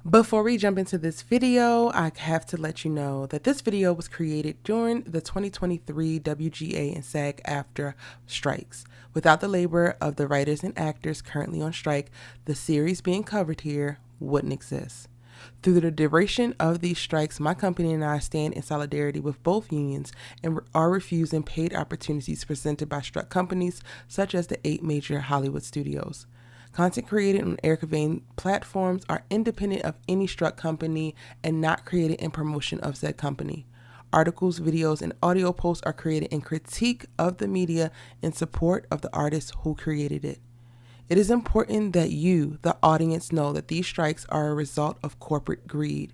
Before we jump into this video, I have to let you know that this video was created during the 2023 WGA and SAG AFTRA strikes. Without the labor of the writers and actors currently on strike, the series being covered here wouldn't exist. Through the duration of these strikes, my company and I stand in solidarity with both unions and are refusing paid opportunities presented by struck companies such as the 8 major Hollywood studios. Content created on Erica Vane platforms are independent of any struck company and not created in promotion of said company. Articles, videos, and audio posts are created in critique of the media in support of the artists who created it. It is important that you, the audience, know that these strikes are a result of corporate greed.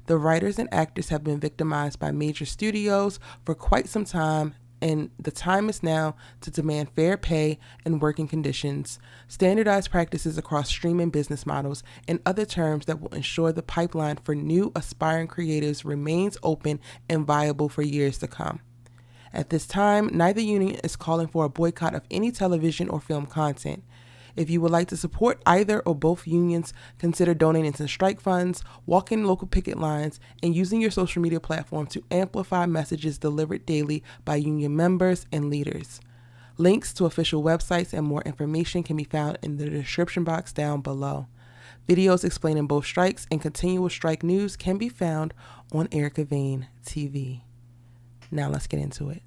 The writers and actors have been victimized by major studios for quite some time, and the time is now to demand fair pay and working conditions, standardized practices across streaming business models, and other terms that will ensure the pipeline for new aspiring creatives remains open and viable for years to come. At this time, neither union is calling for a boycott of any television or film content. If you would like to support either or both unions, consider donating to strike funds, walking local picket lines, and using your social media platform to amplify messages delivered daily by union members and leaders. Links to official websites and more information can be found in the description box down below. Videos explaining both strikes and continual strike news can be found on Erica Vane TV. Now let's get into it.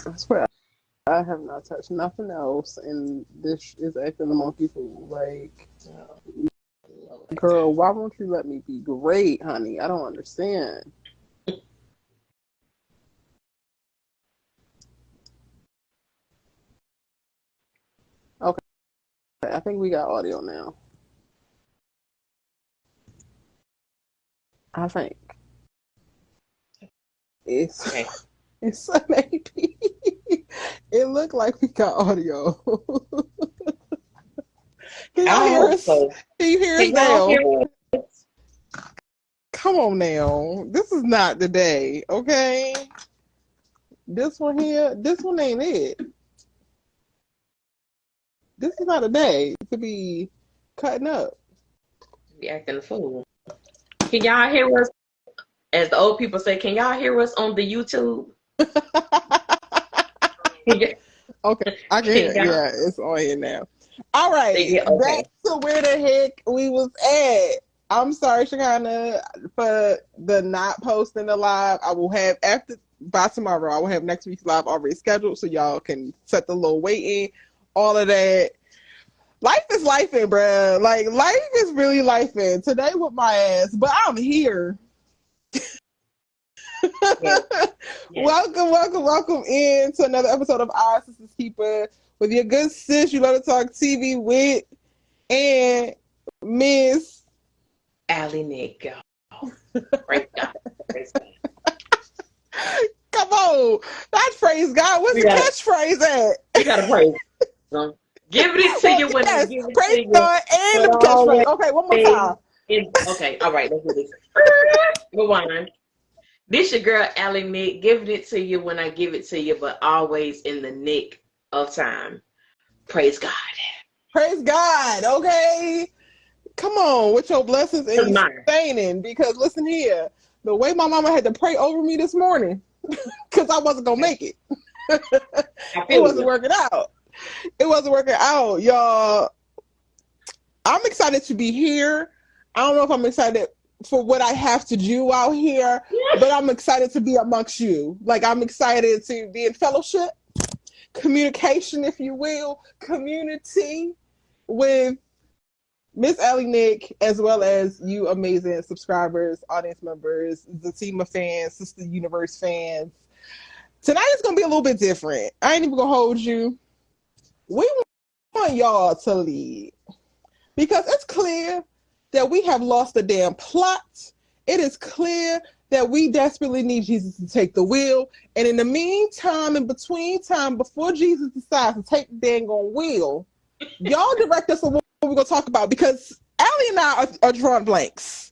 I swear I have not touched nothing else, and this is acting the monkey fool. Like, girl, why won't you let me be great, honey? I don't understand. Okay, I think we got audio now. I think it's Okay. it's 780p. It looked like we got audio. Can I y'all don't hear hope us? so. Can you hear us Can y'all now? hear us? Come on now. This is not the day, okay? This one here, this one ain't it. This is not a day to be cutting up. Be acting a fool. Can y'all hear us? As the old people say, can y'all hear us on the YouTube? Okay, I can hear Can it. y'all? Yeah, it's on here now. All right, back Okay. to where the heck we was at. I'm sorry, Shakana, for the not posting the live. I will have by tomorrow. I will have next week's live already scheduled, so y'all can set the little waiting, all of that. Life is lifing, bruh. Like life is really lifing. Today with my ass, but I'm here. Yeah. Yeah. Welcome in to another episode of Our Sisters Keeper with your good sis you love to talk TV with and Miss Allie Nick. Praise God. Praise God. Come on, that's praise God. What's the catchphrase at? We gotta praise them. Give it to you when I Yes, give it to praise you. God and But the catchphrase. always Okay, one more time. okay, all right, let's do this. Go on. This your girl Allie Nick, giving it to you when I give it to you, but always in the nick of time. Praise God. Praise God. Okay, come on with your blessings and your sustaining. Because listen here, the way my mama had to pray over me this morning, because I wasn't gonna make it. It wasn't working out. It wasn't working out, y'all. I'm excited to be here. I don't know if I'm excited for what I have to do out here, but I'm excited to be amongst you. Like, I'm excited to be in fellowship, communication, if you will, community with Miss Allie Nick, as well as you amazing subscribers, audience members, Zatima fans, Sister Universe fans. Tonight is going to be a little bit different. I ain't even going to hold you. We want y'all to lead because it's clear that we have lost the damn plot. It is clear that we desperately need Jesus to take the wheel. And in the meantime, in between time, before Jesus decides to take the dang on wheel, y'all direct us on what we're going to talk about, because Allie and I are drawing blanks.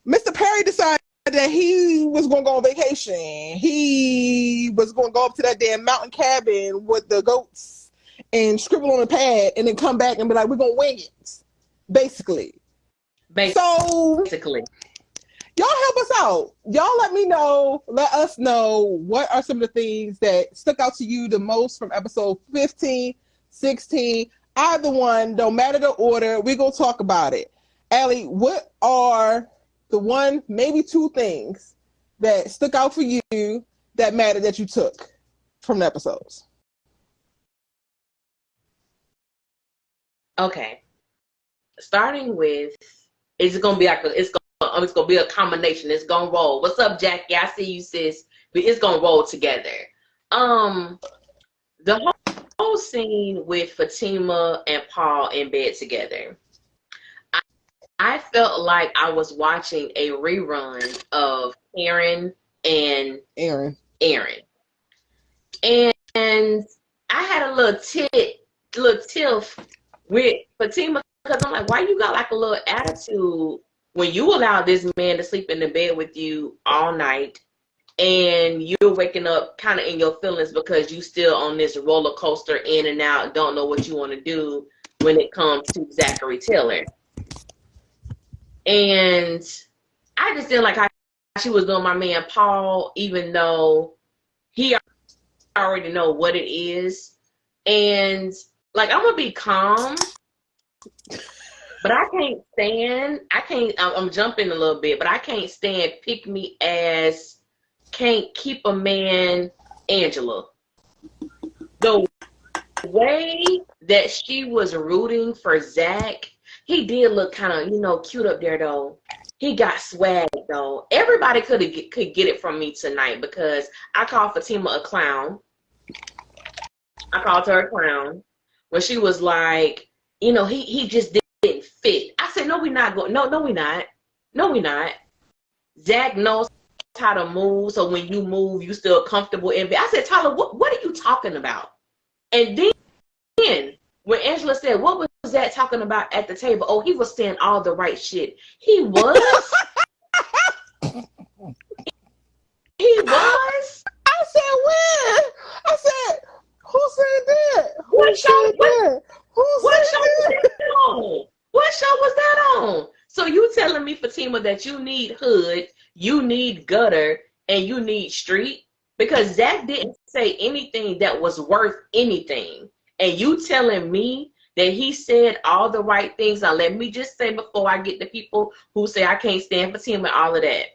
Mr. Perry decided that he was going to go on vacation. He was going to go up to that damn mountain cabin with the goats and scribble on a pad and then come back and be like, we're going to wing it, basically. So, y'all help us out. Y'all let us know what are some of the things that stuck out to you the most from episode 15, 16, either one, don't matter the order, we're going to talk about it. Allie, what are the one, maybe two things that stuck out for you that matter that you took from the episodes? Okay. Starting with, it's gonna be a combination. It's gonna roll. What's up, Jackie? I see you, sis. But it's gonna roll together. The whole scene with Fatima and Paul in bed together. I felt like I was watching a rerun of Aaron and Aaron. And I had a little tiff with Fatima, because I'm like, why you got like a little attitude when you allow this man to sleep in the bed with you all night and you're waking up kind of in your feelings because you still on this roller coaster in and out, don't know what you want to do when it comes to Zachary Taylor. And I just didn't like how she was doing my man Paul, even though he already know what it is. And like, I'm gonna be calm, but I'm jumping a little bit, but I can't stand pick me ass, can't keep a man Angela. The way that she was rooting for Zach, he did look kind of, cute up there though. He got swag though. Everybody could get it from me tonight, because I called Fatima a clown. I called her a clown when she was like, he just didn't fit. I said, no, we're not going. No, we're not. No, we're not. Zach knows how to move, so when you move, you still comfortable in bed. I said, Tyler, what are you talking about? And then when Angela said, what was Zach talking about at the table? Oh, he was saying all the right shit. He was. He was. I said, where? I said, who said that? What show was that on? So you telling me, Fatima, that you need hood, you need gutter, and you need street? Because Zach didn't say anything that was worth anything. And you telling me that he said all the right things. Now, let me just say before I get the people who say I can't stand Fatima and all of that.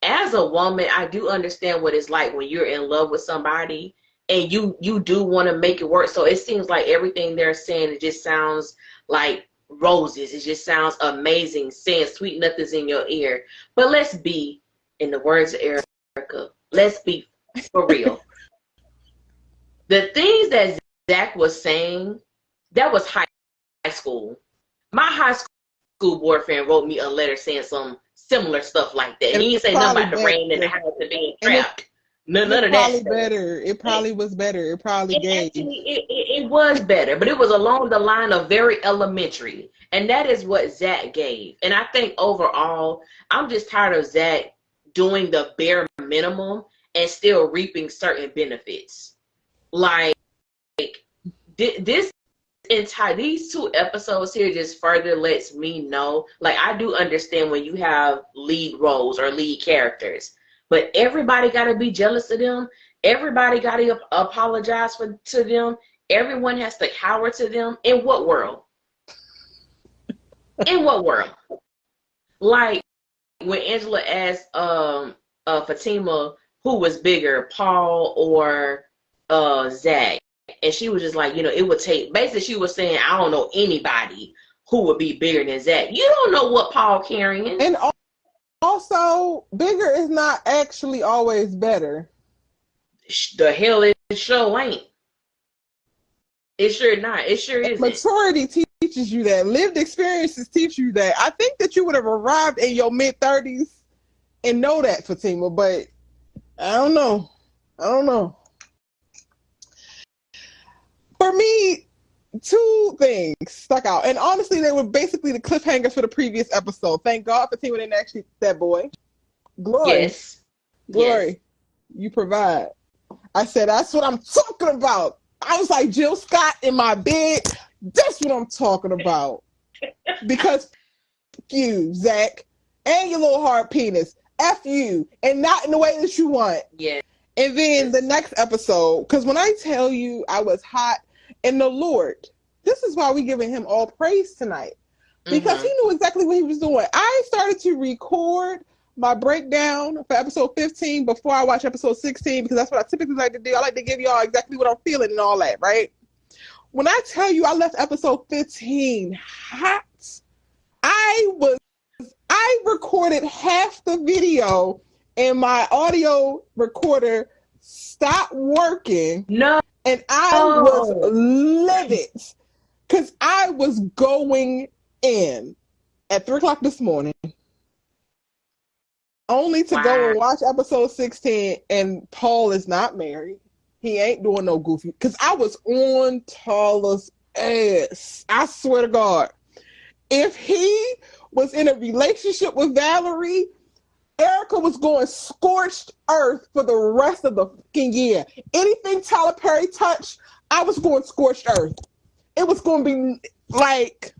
As a woman, I do understand what it's like when you're in love with somebody and you do want to make it work. So it seems like everything they're saying, it just sounds like roses. It just sounds amazing, saying sweet nothings in your ear. But let's be, in the words of Erica, let's be for real. The things that Zach was saying, that was high school. My high school boyfriend wrote me a letter saying some similar stuff like that. He didn't say nothing about the rain and the house and being trapped. None of that. It probably was better. It probably gave. Actually, it was better, but it was along the line of very elementary. And that is what Zach gave. And I think overall, I'm just tired of Zach doing the bare minimum and still reaping certain benefits. Like, these 2 episodes here just further lets me know, like, I do understand when you have lead roles or lead characters, but everybody got to be jealous of them. Everybody got to apologize to them. Everyone has to cower to them. In what world? In what world? Like, when Angela asked Fatima who was bigger, Paul or Zach, and she was just like, it would take, basically she was saying, I don't know anybody who would be bigger than Zach. You don't know what Paul carrying. And also, bigger is not actually always better. The hell it sure ain't. It sure not. It sure isn't. Maturity teaches you that. Lived experiences teach you that. I think that you would have arrived in your mid-30s and know that, Fatima, but I don't know. For me, 2 things stuck out. And honestly, they were basically the cliffhangers for the previous episode. Thank God Fatima didn't actually that boy. Glory. Yes. Glory. Yes. You provide. I said, that's what I'm talking about. I was like Jill Scott in my bed. That's what I'm talking about. Because you, Zach, and your little hard penis. F you. And not in the way that you want. Yeah. And then the next episode, because when I tell you I was hot in the Lord, this is why we giving him all praise tonight. Because he knew exactly what he was doing. I started to record my breakdown for episode 15 before I watch episode 16, because that's what I typically like to do. I like to give y'all exactly what I'm feeling and all that, right? When I tell you I left episode 15 hot, I recorded half the video and my audio recorder stopped working. No. And I was livid because I was going in at 3 o'clock this morning only to go and watch episode 16, and Paul is not married. He ain't doing no goofy, because I was on Tala's ass. I swear to God. If he was in a relationship with Valerie, Erica was going scorched earth for the rest of the fucking year. Anything Tyler Perry touched, I was going scorched earth. It was going to be like,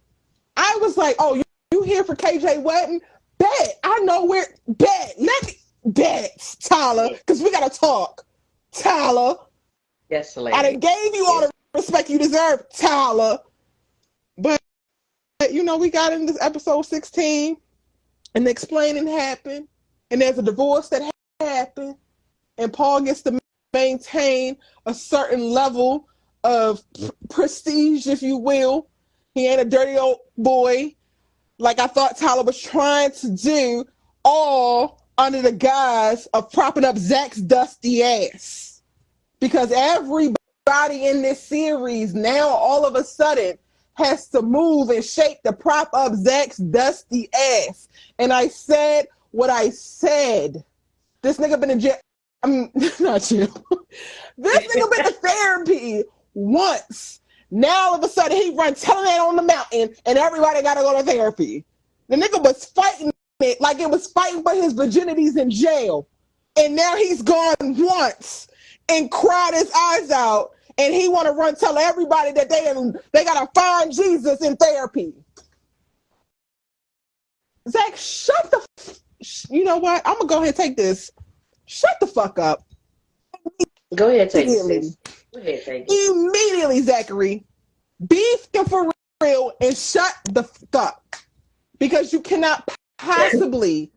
I was like, oh, you here for KJ wedding? Bet. I know where. Bet. Bet, Tyler, because we got to talk. Tyler. Yes, lady. I done gave you all the respect you deserve, Tyler. But, we got in this episode 16, and the explaining happened. And there's a divorce that happened, and Paul gets to maintain a certain level of prestige, if you will. He ain't a dirty old boy like I thought Tyler was trying to do, all under the guise of propping up Zach's dusty ass. Because everybody in this series now all of a sudden has to move and shake to prop up Zach's dusty ass. And I said, what I said. This nigga been in jail. Not jail. This nigga been to therapy once. Now all of a sudden he run telling that on the mountain and everybody gotta go to therapy. The nigga was fighting it like it was fighting for his virginities in jail. And now he's gone once and cried his eyes out and he wanna run tell everybody that they gotta find Jesus in therapy. Zach, shut the you know what? I'm gonna go ahead and take this. Shut the fuck up. Go ahead, take it. Go ahead, take it. Immediately, Zachary, be for real and shut the fuck up. Because you cannot possibly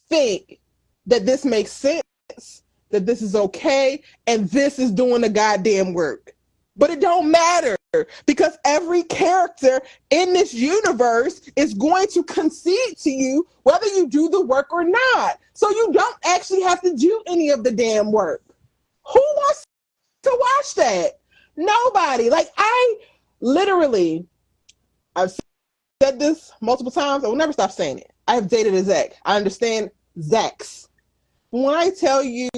think that this makes sense, that this is okay, and this is doing the goddamn work. But it don't matter because every character in this universe is going to concede to you whether you do the work or not. So you don't actually have to do any of the damn work. Who wants to watch that? Nobody. Like I've said this multiple times. I will never stop saying it. I have dated a Zach. I understand Zachs. When I tell you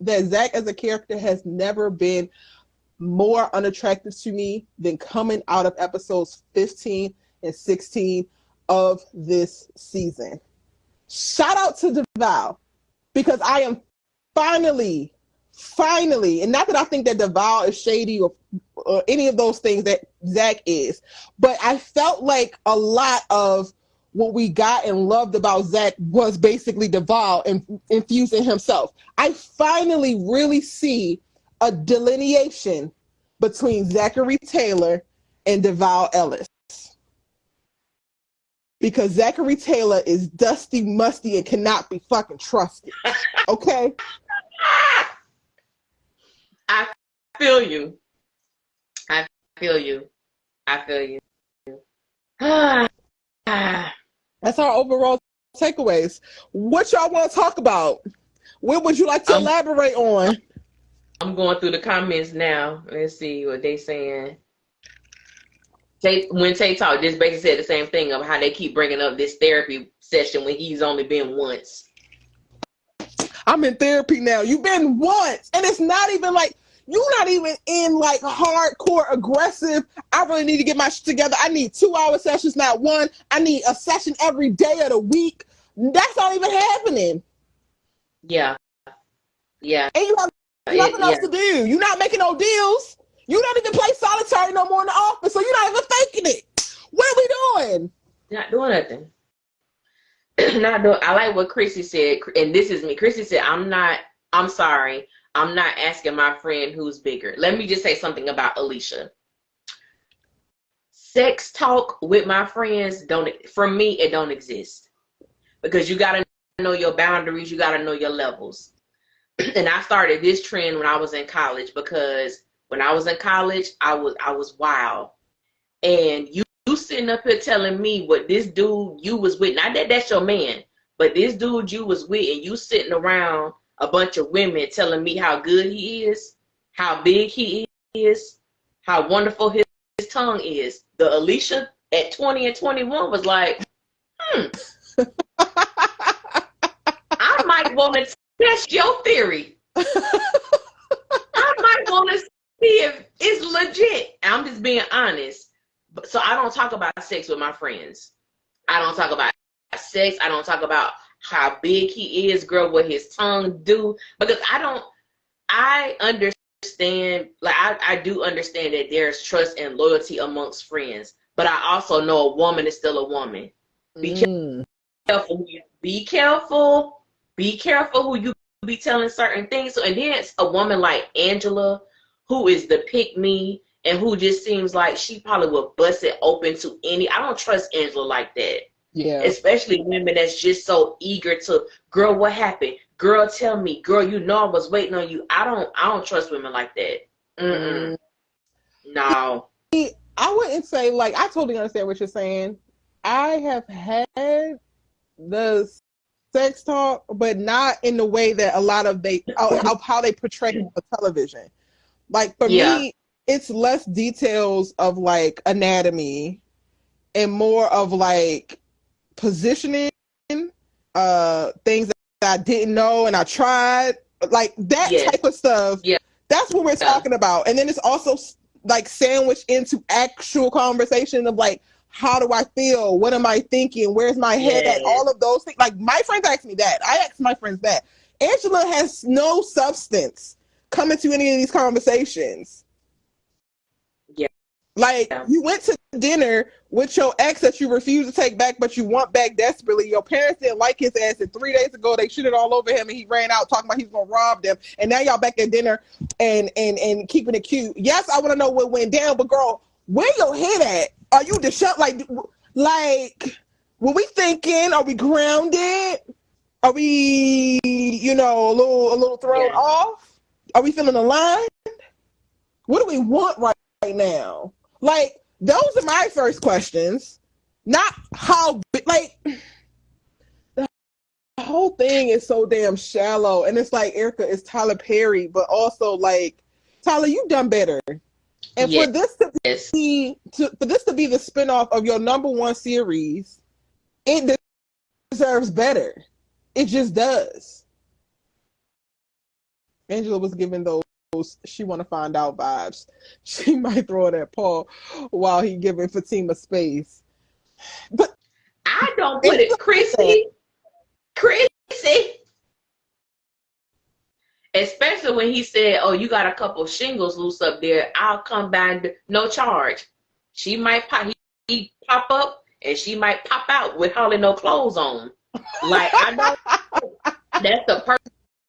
that Zach as a character has never been more unattractive to me than coming out of episodes 15 and 16 of this season. Shout out to Deval, because I am finally, and not that I think that Deval is shady or any of those things that Zach is, but I felt like a lot of what we got and loved about Zach was basically Deval and infusing himself. I finally really see a delineation between Zachary Taylor and Deval Ellis. Because Zachary Taylor is dusty, musty, and cannot be fucking trusted. Okay? I feel you. I feel you. That's our overall takeaways. What y'all want to talk about? What would you like to elaborate on? I'm going through the comments now. Let's see what they saying. When Tay talked, just basically said the same thing of how they keep bringing up this therapy session when he's only been once. I'm in therapy now. You've been once. And it's not even like, you're not even in like hardcore aggressive. I really need to get my shit together. I need 2-hour sessions, not one. I need a session every day of the week. That's not even happening. Yeah. Yeah. And you have nothing else to do. You're not making no deals. You don't even play solitary no more in the office, so you're not even faking it. What are we doing? Not doing nothing. I like what Chrissy said, and this is me. Chrissy said, I'm sorry. I'm not asking my friend who's bigger. Let me just say something about Alicia. Sex talk with my friends, for me, it don't exist. Because you got to know your boundaries. You got to know your levels. And I started this trend when I was in college, because when I was in college, I was wild. And you sitting up here telling me what this dude you was with, not that that's your man, but this dude you was with, and you sitting around a bunch of women telling me how good he is, how big he is, how wonderful his tongue is. The Alicia at 20 and 21 was like, I might want to test your theory. I might want to see if it's legit. I'm just being honest. So I don't talk about sex with my friends. I don't talk about sex. I don't talk about how big he is, girl, what his tongue do. Because I understand, like I do understand that there's trust and loyalty amongst friends. But I also know a woman is still a woman. Be careful. Be careful. Be careful who you be telling certain things. So, and then it's a woman like Angela, who is the pick me and who just seems like she probably would bust it open to any. I don't trust Angela like that. Yeah. Especially women that's just so eager to, girl, what happened? Girl, tell me. Girl, you know I was waiting on you. I don't trust women like that. No. I wouldn't say, like, I totally understand what you're saying. I have had the sex talk, but not in the way that a lot of how they portray it on television. Like, for me, it's less details of like anatomy and more of like positioning things that I didn't know and I tried, like that type of stuff. Yeah. That's what we're talking about. And then it's also like sandwiched into actual conversation of like, how do I feel? What am I thinking? Where's my head at? All of those things. Like my friends ask me that. I ask my friends that. Angela has no substance coming to any of these conversations. Yeah. Like you went to dinner with your ex that you refuse to take back, but you want back desperately. Your parents didn't like his ass, and 3 days ago they shitted all over him, and he ran out talking about he's gonna rob them. And now y'all back at dinner and keeping it cute. Yes, I want to know what went down, but girl, where your head at? Are you the shut like what we thinking? Are we grounded? Are we, you know, a little thrown off? Are we feeling aligned? What do we want right now? Like, those are my first questions. Not how, like, the whole thing is so damn shallow. And it's like, Erica, is Tyler Perry, but also like, Tyler, you've done better. And for this to be the spinoff of your #1 series, it deserves better. It just does. Angela was giving those she want to find out vibes. She might throw it at Paul while he giving Fatima space. But I don't put it, Chrissy. Especially when he said, "Oh, you got a couple shingles loose up there. I'll come by, no charge." She might he pop up, and she might pop out with hardly no clothes on. Like, I know that's the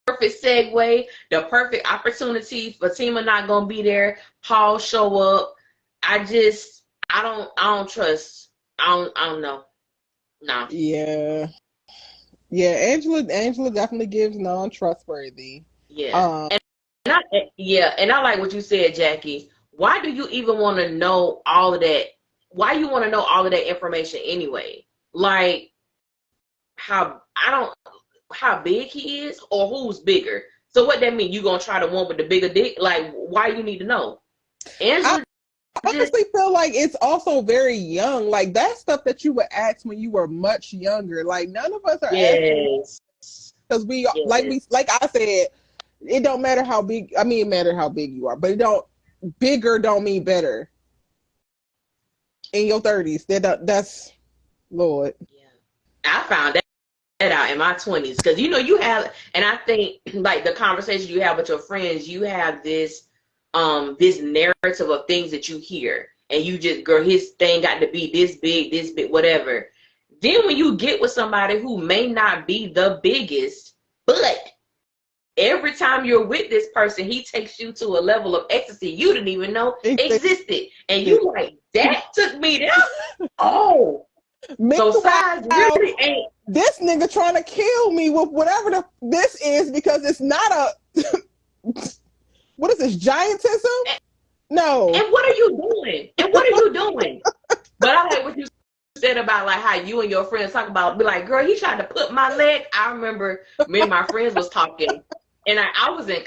perfect segue, the perfect opportunity. Fatima not gonna be there. Paul show up. I don't trust. I don't know. No. Yeah. Angela definitely gives non-trustworthy. Yeah. And I like what you said, Jackie. Why do you even want to know all of that? Why you want to know all of that information anyway? Like, how big he is, or who's bigger? So what that mean? You gonna try the one with the bigger dick? Like, why you need to know? Angela, I honestly feel like it's also very young. Like, that stuff that you would ask when you were much younger. Like, none of us are asking because like I said, it don't matter how big. I mean, it matters how big you are, but bigger don't mean better. In your 30s, that's Lord. Yeah, I found that out in my 20s, because you have, and I think like the conversation you have with your friends, you have this narrative of things that you hear, and you just, girl, his thing got to be this big, whatever. Then when you get with somebody who may not be the biggest, but every time you're with this person, he takes you to a level of ecstasy you didn't even know existed, and you like, that took me there. Oh, so size really ain't. This nigga trying to kill me with whatever this is, because it's not a what is this, giantism? No. And what are you doing? But I like what you said about like how you and your friends talk about, be like, girl, he tried to put my leg. I remember me and my friends was talking, and I was in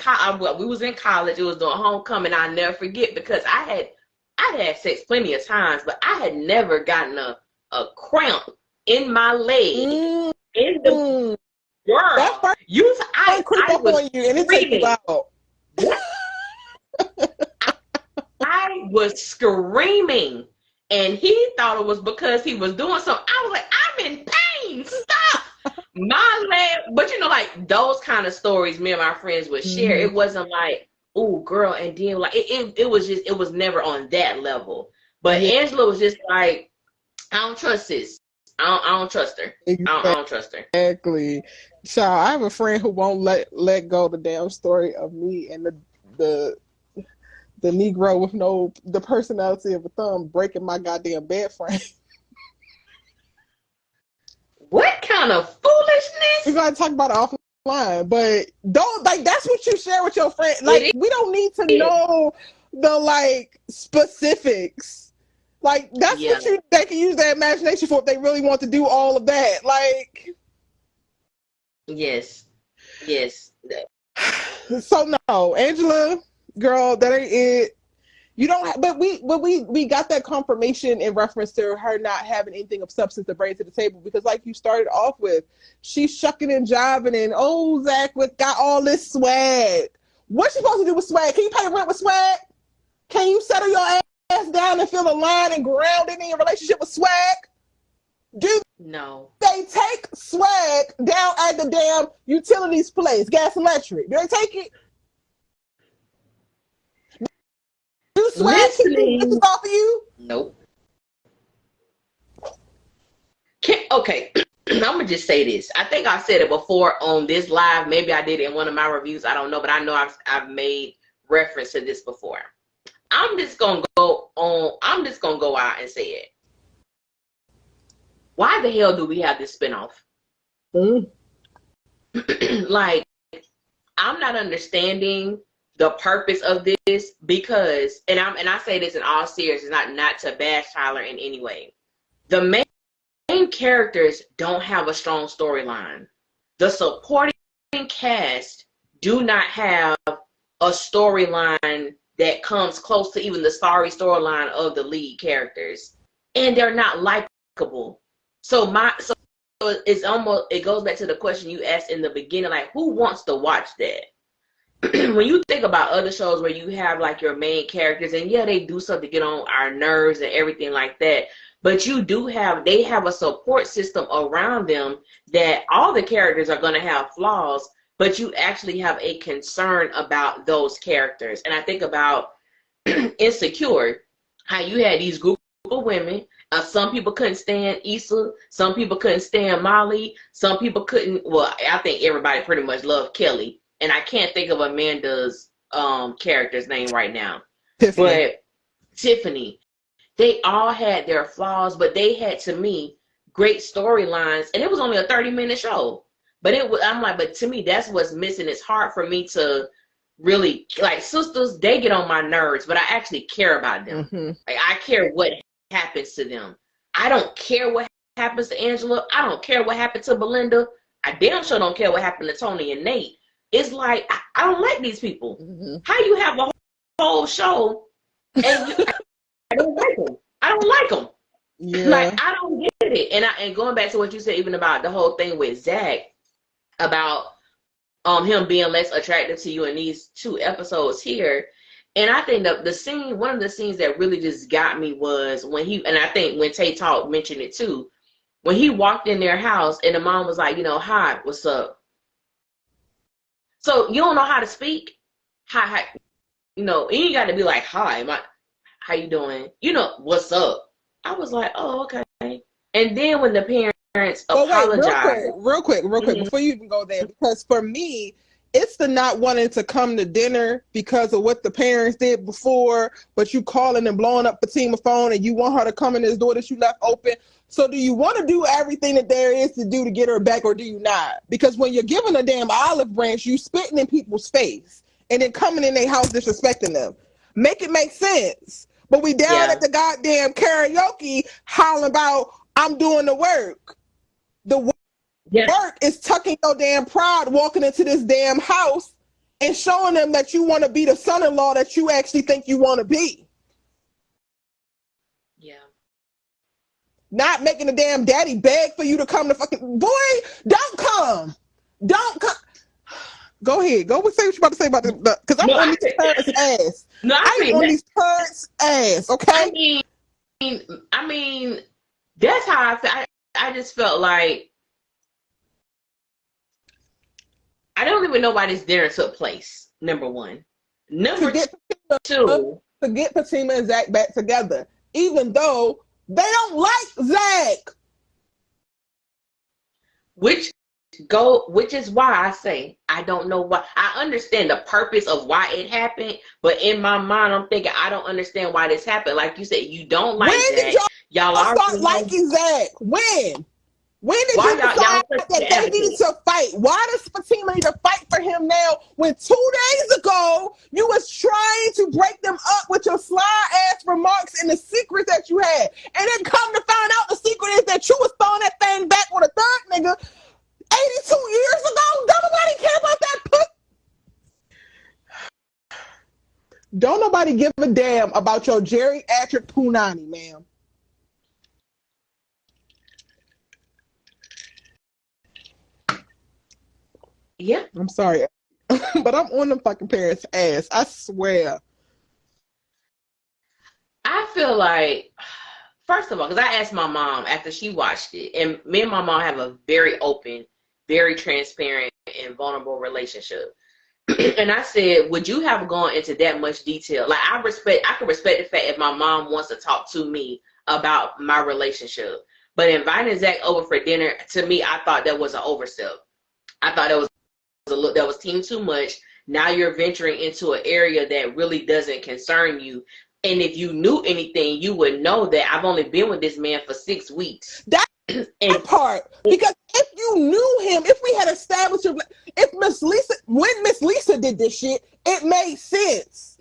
we was in college. It was doing homecoming. I never forget, because I had sex plenty of times, but I had never gotten a cramp in my leg. In the girl, I creep up on you and it takes you out. I was screaming, and he thought it was because he was doing something. I was like, I'm in pain. Stop my leg. But like those kind of stories, me and my friends would share. It wasn't like, oh, girl, and then like it was just, it was never on that level. But Angela was just like, I don't trust this. I don't trust her. Exactly. I don't trust her. Exactly. Child, I have a friend who won't let go the damn story of me and the Negro with the personality of a thumb breaking my goddamn bed frame. What kind of foolishness? We're gonna talk about it offline, but don't, like, that's what you share with your friend. Like, we don't need to know the like specifics. Like, that's what they can use their imagination for if they really want to do all of that. Like, yes. So no, Angela, girl, that ain't it. You don't have, but we got that confirmation in reference to her not having anything of substance to bring to the table, because like you started off with, she's shucking and jiving and Zach got all this swag. What's she supposed to do with swag? Can you pay rent with swag? Can you settle your ass down and feel aligned and grounded in your relationship with swag? No. They take swag down at the damn utilities place, gas and electric? Do they take it? Do swag keep these off of you? Nope. Okay. I'm gonna just say this. I think I said it before on this live. Maybe I did it in one of my reviews. I don't know, but I know I've made reference to this before. I'm just gonna go out and say it. Why the hell do we have this spinoff? Like, I'm not understanding the purpose of this, because, and I say this in all seriousness, not to bash Tyler in any way. The main characters don't have a strong storyline. The supporting cast do not have a storyline that comes close to even the storyline of the lead characters, and they're not likable. So it's almost, it goes back to the question you asked in the beginning, like, who wants to watch that? When you think about other shows where you have like your main characters, and yeah, they do something to get on our nerves and everything like that, but they have a support system around them that all the characters are going to have flaws, but you actually have a concern about those characters. And I think about Insecure, how you had these group of women. Some people couldn't stand Issa. Some people couldn't stand Molly. Some people couldn't. Well, I think everybody pretty much loved Kelly. And I can't think of Amanda's character's name right now. Tiffany. But Tiffany. They all had their flaws, but they had, to me, great storylines. And it was only a 30-minute show. But I'm like, but to me, that's what's missing. It's hard for me to really, like, sisters, they get on my nerves, but I actually care about them. Mm-hmm. Like, I care what happens to them. I don't care what happens to Angela. I don't care what happened to Belinda. I damn sure don't care what happened to Tony and Nate. It's like, I don't like these people. Mm-hmm. How you have a whole show and I don't like them. I don't like them. Yeah. Like, I don't get it. And going back to what you said, even about the whole thing with Zach, about him being less attractive to you in these 2 episodes here. And I think the scene, one of the scenes that really just got me was when and I think when Tay Talk mentioned it too, when he walked in their house and the mom was like, hi, what's up? So you don't know how to speak? Hi, you ain't got to be like, hi, how you doing? What's up? I was like, oh, okay. And then when the parents apologized. Real quick, mm-hmm. Before you even go there, because for me, it's the not wanting to come to dinner because of what the parents did before, but you calling and blowing up Fatima's phone and you want her to come in this door that you left open. So do you want to do everything that there is to do to get her back, or do you not? Because when you're giving a damn olive branch, you spitting in people's face and then coming in their house disrespecting them. Make it make sense. But we down at the goddamn karaoke hollering about, I'm doing the work. The work is tucking your damn pride, walking into this damn house and showing them that you want to be the son-in-law that you actually think you want to be. Yeah. Not making the damn daddy beg for you to come to fucking, boy, don't come. Don't come. Go ahead. Go say what you're about to say about this, because I'm on these parents' ass. No, I'm on these parents' ass, okay? I mean, that's how I feel. I just felt like I don't even know why this dinner took place, number one. Number two. To get Fatima and Zach back together, even though they don't like Zach. Which is why I say I don't know why. I understand the purpose of why it happened, but in my mind, I'm thinking I don't understand why this happened. Like you said, you don't like Zach. When did y'all start liking Zach? When? When did you decide that they needed to fight? Why does Fatima need to fight for him now when 2 days ago you was trying to break them up with your sly ass remarks and the secrets that you had? And then come to find out the secret is that you was throwing that thing back with a third nigga 82 years ago? Don't nobody care about that put. Don't nobody give a damn about your geriatric punani, ma'am. Yeah. I'm sorry, but I'm on the fucking parents' ass. I swear. I feel like, first of all, because I asked my mom after she watched it, and me and my mom have a very open, very transparent, and vulnerable relationship. And I said, would you have gone into that much detail? Like, I can respect the fact if my mom wants to talk to me about my relationship. But inviting Zach over for dinner, to me, I thought that was an overstep. I thought that was team too much. Now you're venturing into an area that really doesn't concern you. And if you knew anything, you would know that I've only been with this man for 6 weeks. That's the part. Because if you knew him, if we had established, if when Miss Lisa did this shit, it made sense.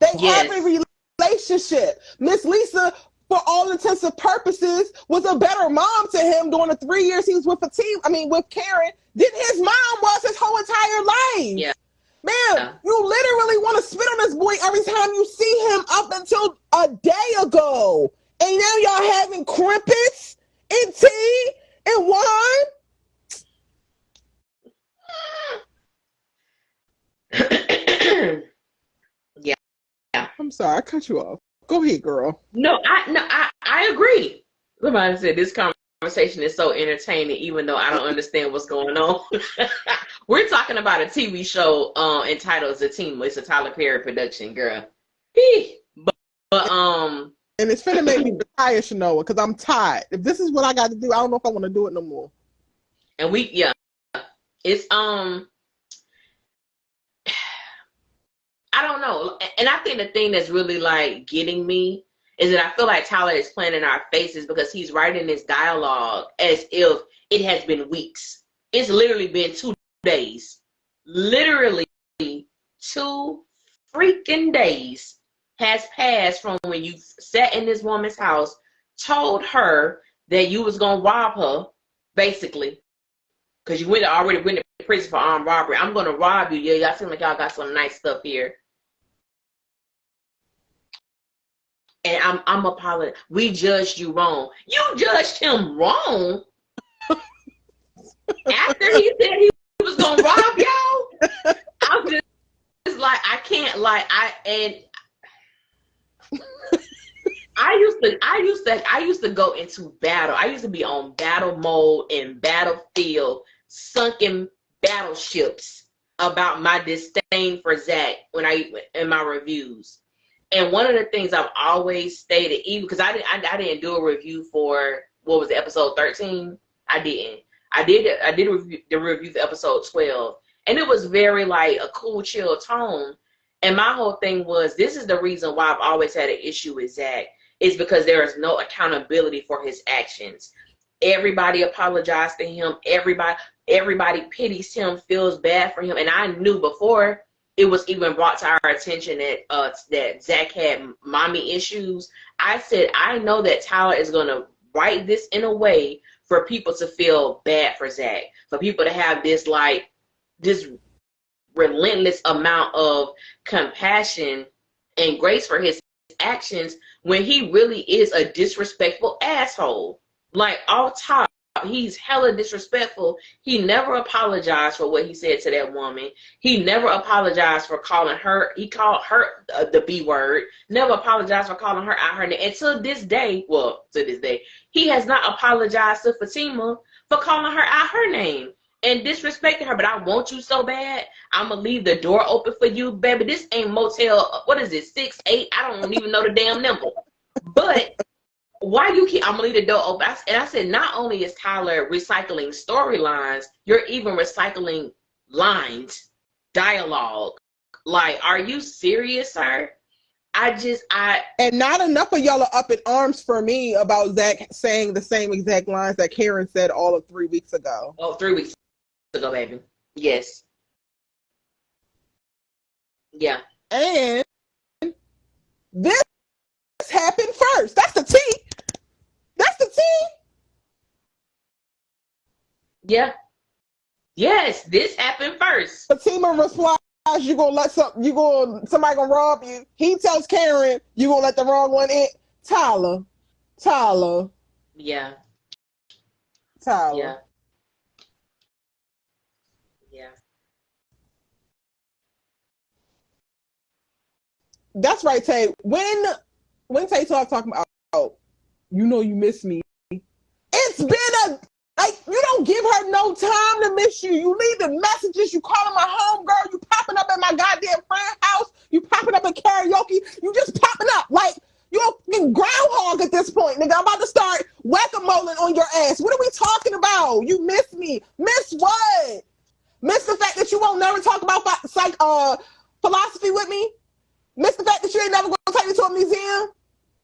They have a relationship. Miss Lisa, for all intents and purposes, was a better mom to him during the 3 years he was with with Karen, than his mom was his whole entire life. Yeah. Man, you literally want to spit on this boy every time you see him up until a day ago. And now y'all having crumpets and tea and wine? Yeah. I'm sorry, I cut you off. Go ahead, girl. No, I agree. Somebody said this conversation is so entertaining, even though I don't understand what's going on. We're talking about a TV show entitled Zatima. It's a Tyler Perry production, girl. But and it's finna make me retire, Shanoa, because I'm tired. If this is what I got to do, I don't know if I want to do it no more. And it's I don't know. And I think the thing that's really like getting me is that I feel like Tyler is playing in our faces because he's writing this dialogue as if it has been weeks. It's literally been 2 days. Literally 2 freaking days has passed from when you sat in this woman's house, told her that you was going to rob her, basically, because you already went to prison for armed robbery. I'm going to rob you. Yeah, y'all seem like y'all got some nice stuff here. And I'm apologizing. We judged you wrong. You judged him wrong after he said he was gonna rob y'all. I'm just like, I can't like I used to go into battle. I used to be on battle mode and battlefield, sunken battleships about my disdain for Zach in my reviews. And one of the things I've always stated, even because I didn't do a review for, what was it, episode 13? I didn't. I did the review for episode 12, and it was very like a cool, chill tone. And my whole thing was, this is the reason why I've always had an issue with Zach, is because there is no accountability for his actions. Everybody apologized to him. Everybody pities him, feels bad for him. And I knew before it was even brought to our attention that Zach had mommy issues. I said, I know that Tyler is going to write this in a way for people to feel bad for Zach, for people to have this relentless amount of compassion and grace for his actions when he really is a disrespectful asshole. Like, off top, he's hella disrespectful. He never apologized for what he said to that woman. He never apologized for calling her. He called her the B word. Never apologized for calling her out her name. And to this day, he has not apologized to Fatima for calling her out her name and disrespecting her. But I want you so bad, I'm going to leave the door open for you, baby. This ain't motel, what is it, 6, 8? I don't even know the damn number. But why you keep, I'm gonna leave the door open. And I said, not only is Tyler recycling storylines, you're even recycling lines, dialogue. Like, are you serious, sir? And not enough of y'all are up in arms for me about Zach saying the same exact lines that Karen said all of 3 weeks ago. Oh, 3 weeks ago, baby. Yes. Yeah. And this happened first. That's the tea. That's the tea. Yeah. Yes, this happened first. Fatima replied you gonna let somebody gonna rob you. He tells Karen you gonna let the wrong one in. Tyler. Yeah. Tyler. Yeah. Yeah. That's right, Tay. When Tay talking about, oh, you know you miss me. It's been you don't give her no time to miss you. You leave the messages. You calling my homegirl. You popping up at my goddamn friend's house. You popping up at karaoke. You just popping up like you're a fucking groundhog at this point, nigga. I'm about to start whack-a-moling on your ass. What are we talking about? You miss me. Miss what? Miss the fact that you won't never talk about philosophy with me? Miss the fact that you ain't never gonna take me to a museum?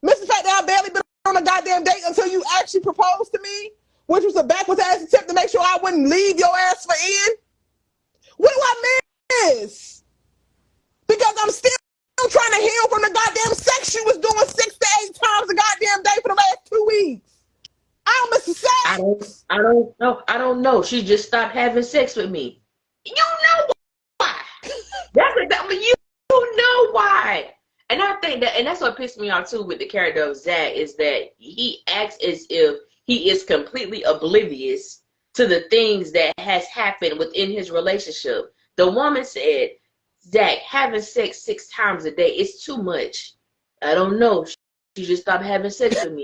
Miss the fact that I barely been on a goddamn date until you actually proposed to me? Which was a backwards ass attempt to make sure I wouldn't leave your ass for in? What do I miss? Because I'm still trying to heal from the goddamn sex you was doing 6 to 8 times a goddamn day for the last 2 weeks. I don't miss the sex. I don't know. She just stopped having sex with me. You know why? You know why. And I think that, and that's what pissed me off too with the character of Zach, is that he acts as if he is completely oblivious to the things that has happened within his relationship. The woman said, Zach, having sex 6 times a day is too much. I don't know. She just stopped having sex with me.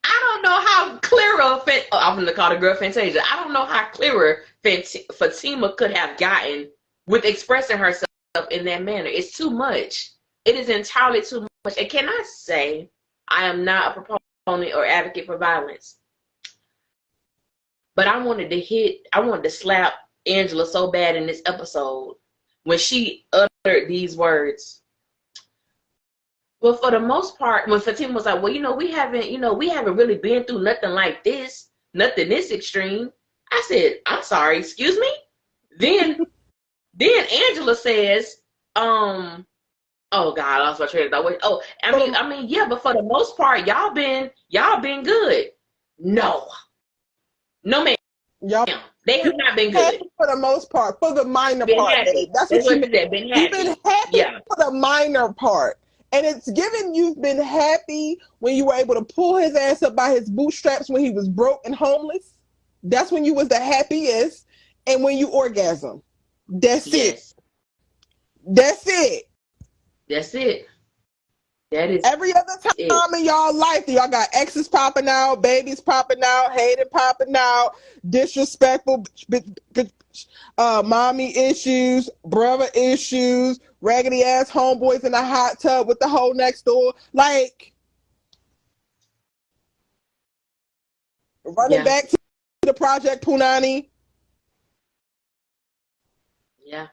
I don't know how clearer, I'm going to call the girl Fantasia. I don't know how clearer Fatima could have gotten with expressing herself in that manner. It's too much. It is entirely too much. And can I say, I am not a proponent or advocate for violence, but I wanted to slap Angela so bad in this episode when she uttered these words. Well, for the most part, when Fatima was like, well, we haven't really been through nothing like this, nothing this extreme. I said, I'm sorry, excuse me? Then Angela says, oh God, I lost my train of thought. Oh, I mean, yeah, but for the most part, y'all been good. No, ma'am. They have not been good. For the most part, for the minor part. That's what you said. Been happy. You've been happy for the minor part. And it's given you've been happy when you were able to pull his ass up by his bootstraps when he was broke and homeless. That's when you was the happiest. And when you orgasm. That's it. That's it. That is every other time in y'all life, y'all got exes popping out, babies popping out, hating popping out, disrespectful, mommy issues, brother issues, raggedy ass homeboys in the hot tub with the hoe next door, like running back to the Project Punani. Yeah.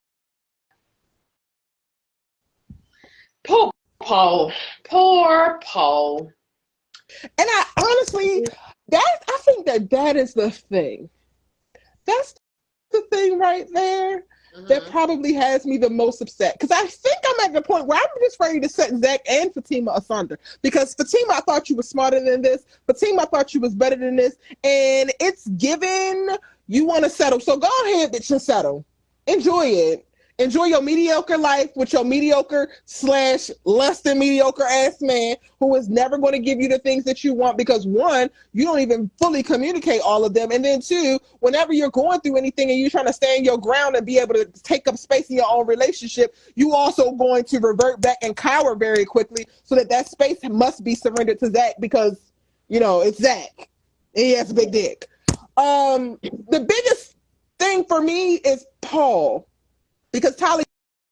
Poor Paul. And I honestly, I think that is the thing. That's the thing right there that probably has me the most upset. Because I think I'm at the point where I'm just ready to set Zach and Fatima asunder. Because Fatima, I thought you were smarter than this. Fatima, I thought you was better than this. And it's given you want to settle. So go ahead, bitch, and settle. Enjoy it. Enjoy your mediocre life with your mediocre / less than mediocre ass man who is never going to give you the things that you want because 1, you don't even fully communicate all of them. And then 2, whenever you're going through anything and you're trying to stand your ground and be able to take up space in your own relationship, you also going to revert back and cower very quickly so that space must be surrendered to Zach because, it's Zach. And he has a big dick. The biggest thing for me is Paul. Because Tyler,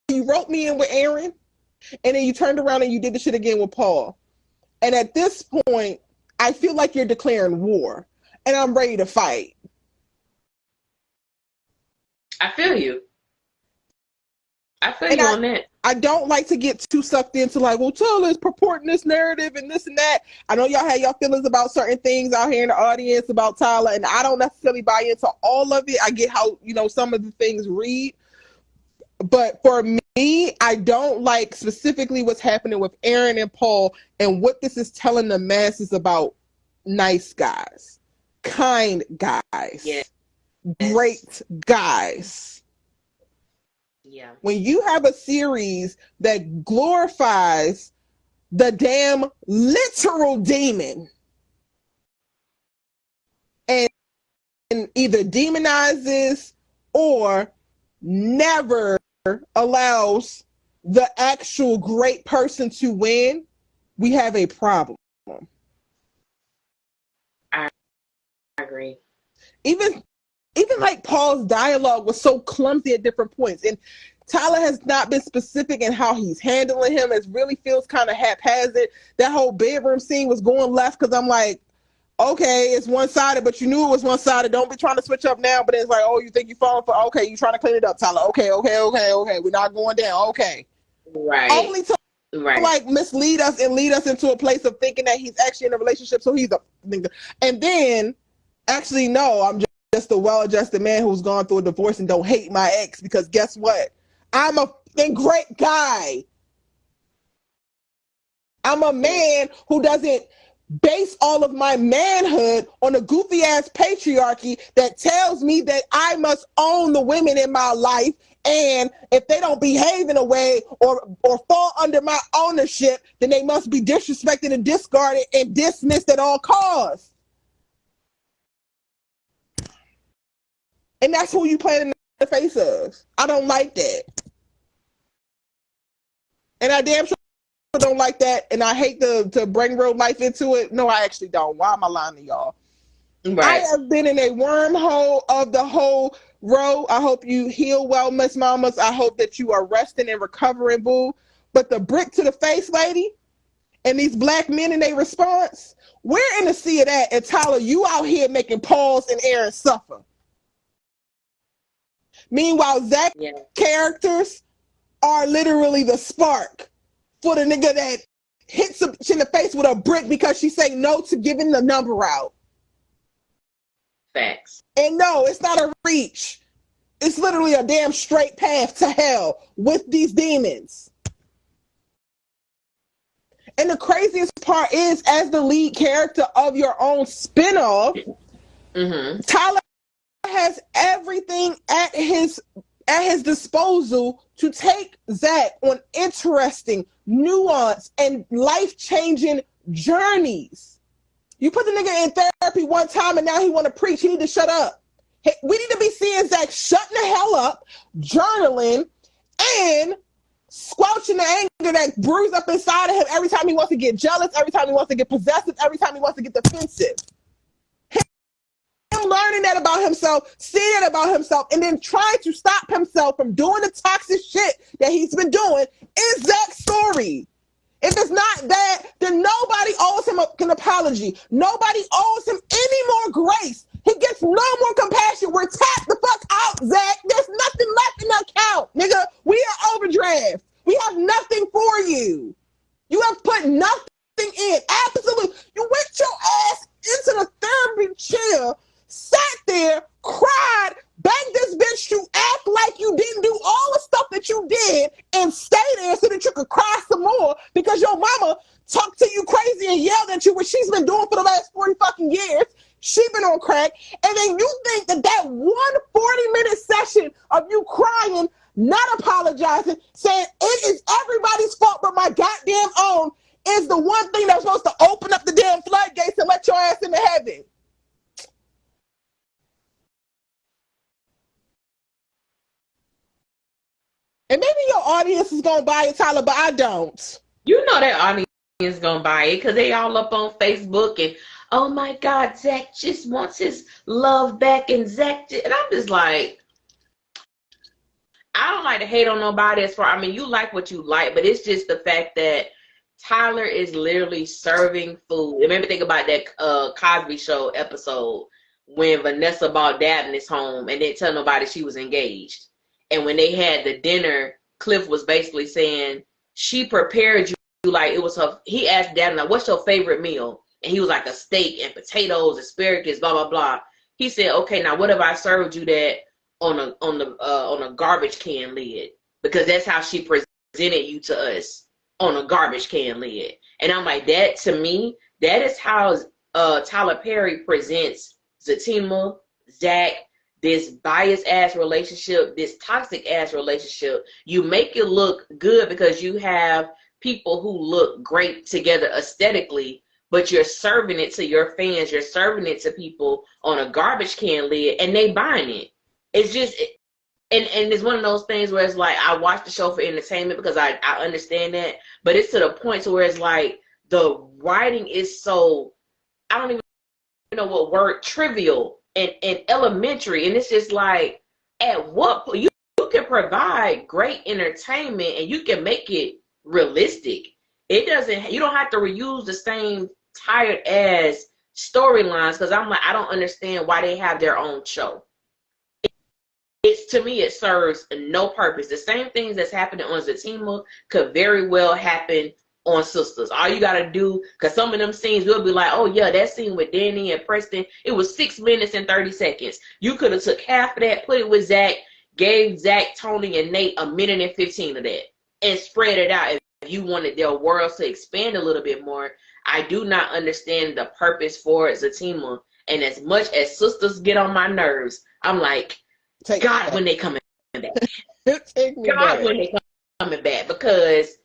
you wrote me in with Aaron, and then you turned around and you did the shit again with Paul. And at this point, I feel like you're declaring war, and I'm ready to fight. I feel you. On that. I don't like to get too sucked into like, well, Tyler's purporting this narrative and this and that. I know y'all have y'all feelings about certain things out here in the audience about Tyler, and I don't necessarily buy into all of it. I get how, some of the things read. But for me, I don't like specifically what's happening with Aaron and Paul and what this is telling the masses about nice guys, kind guys, great guys. Yeah. When you have a series that glorifies the damn literal demon and either demonizes or never allows the actual great person to win, we have a problem. I agree. Even like Paul's dialogue was so clumsy at different points, and Tyler has not been specific in how he's handling him. It really feels kind of haphazard. That whole bedroom scene was going left because I'm like, okay, it's one-sided, but you knew it was one-sided. Don't be trying to switch up now. But it's like, oh, you think you're falling for? Okay, you trying to clean it up, Tyler? Okay. We're not going down. Okay, right. Only to like mislead us and lead us into a place of thinking that he's actually in a relationship. So he's and then actually no, I'm just a well-adjusted man who's gone through a divorce and don't hate my ex because guess what? I'm a great guy. I'm a man who doesn't base all of my manhood on a goofy ass patriarchy that tells me that I must own the women in my life, and if they don't behave in a way or fall under my ownership, then they must be disrespected and discarded and dismissed at all costs. And that's who you playing in the face of. I don't like that. And I damn sure don't like that, and I hate to bring real life into it. No, I actually don't. Why am I lying to y'all? Right. I have been in a wormhole of the whole road. I hope you heal well, Miss Mamas. I hope that you are resting and recovering, boo. But the brick to the face, lady, and these black men in their response, we're in the sea of that. And Tyler, you out here making Pauls and Aaron suffer. Meanwhile, Zach characters are literally the spark for the nigga that hits him in the face with a brick because she say no to giving the number out. Facts. And no, it's not a reach. It's literally a damn straight path to hell with these demons. And the craziest part is, as the lead character of your own spinoff, Tyler has everything at his disposal to take Zach on interesting, nuanced, and life-changing journeys. You put the nigga in therapy one time and now he want to preach. He need to shut up. Hey, we need to be seeing Zach shutting the hell up, journaling, and squelching the anger that brews up inside of him every time he wants to get jealous, every time he wants to get possessive, every time he wants to get defensive. Him learning that about himself, seeing that about himself, and then trying to stop himself from doing the toxic shit that he's been doing is Zach's story. If it's not that, then nobody owes him an apology. Nobody owes him any more grace. He gets no more compassion. We're tapped the fuck out, Zach. There's nothing left in the account, nigga. We are overdraft. We have nothing for you. You have put nothing in. Absolutely. You went your ass into the therapy chair, sat there, cried, begged this bitch to act like you didn't do all the stuff that you did and stay there so that you could cry some more because your mama talked to you crazy and yelled at you, what she's been doing for the last 40 fucking years. She been on crack. And then you think that one 40-minute session of you crying, not apologizing, saying it is everybody's fault but my goddamn own is the one thing that's supposed to open up the damn floodgates and let your ass into heaven. And maybe your audience is going to buy it, Tyler, but I don't. You know that audience is going to buy it because they all up on Facebook and, oh my God, Zach just wants his love back. And and I'm just like, I don't like to hate on nobody as far, I mean, you like what you like, but it's just the fact that Tyler is literally serving food. It made me think about that Cosby Show episode when Vanessa brought Dabney's home and didn't tell nobody she was engaged. And when they had the dinner, Cliff was basically saying, she prepared you like it was her. He asked Dabney, like, what's your favorite meal? And he was like, a steak and potatoes, asparagus, blah, blah, blah. He said, okay, now what if I served you that on a garbage can lid? Because that's how she presented you to us, on a garbage can lid. And I'm like, that to me, that is how Tyler Perry presents Zatima, Zach, this biased ass relationship, this toxic ass relationship. You make it look good because you have people who look great together aesthetically, but you're serving it to your fans, you're serving it to people on a garbage can lid, and they buying it. It's just, and it's one of those things where it's like, I watch the show for entertainment because I understand that, but it's to the point to where it's like, the writing is so, I don't even know what word, trivial and elementary, and it's just like, at what point, you can provide great entertainment and you can make it realistic. It doesn't, you don't have to reuse the same tired ass storylines, because I'm like, I don't understand why they have their own show. It's, to me, it serves no purpose. The same things that's happening on Zatima could very well happen on Sisters. All you gotta do, because some of them scenes will be like, oh yeah, that scene with Danny and Preston, it was 6 minutes and 30 seconds. You could have took half of that, put it with Zach, gave Zach, Tony, and Nate a minute and 15 of that, and spread it out. If you wanted their worlds to expand a little bit more, I do not understand the purpose for Zatima. And as much as Sisters get on my nerves, I'm like, God, when they coming back. God, when they coming back, because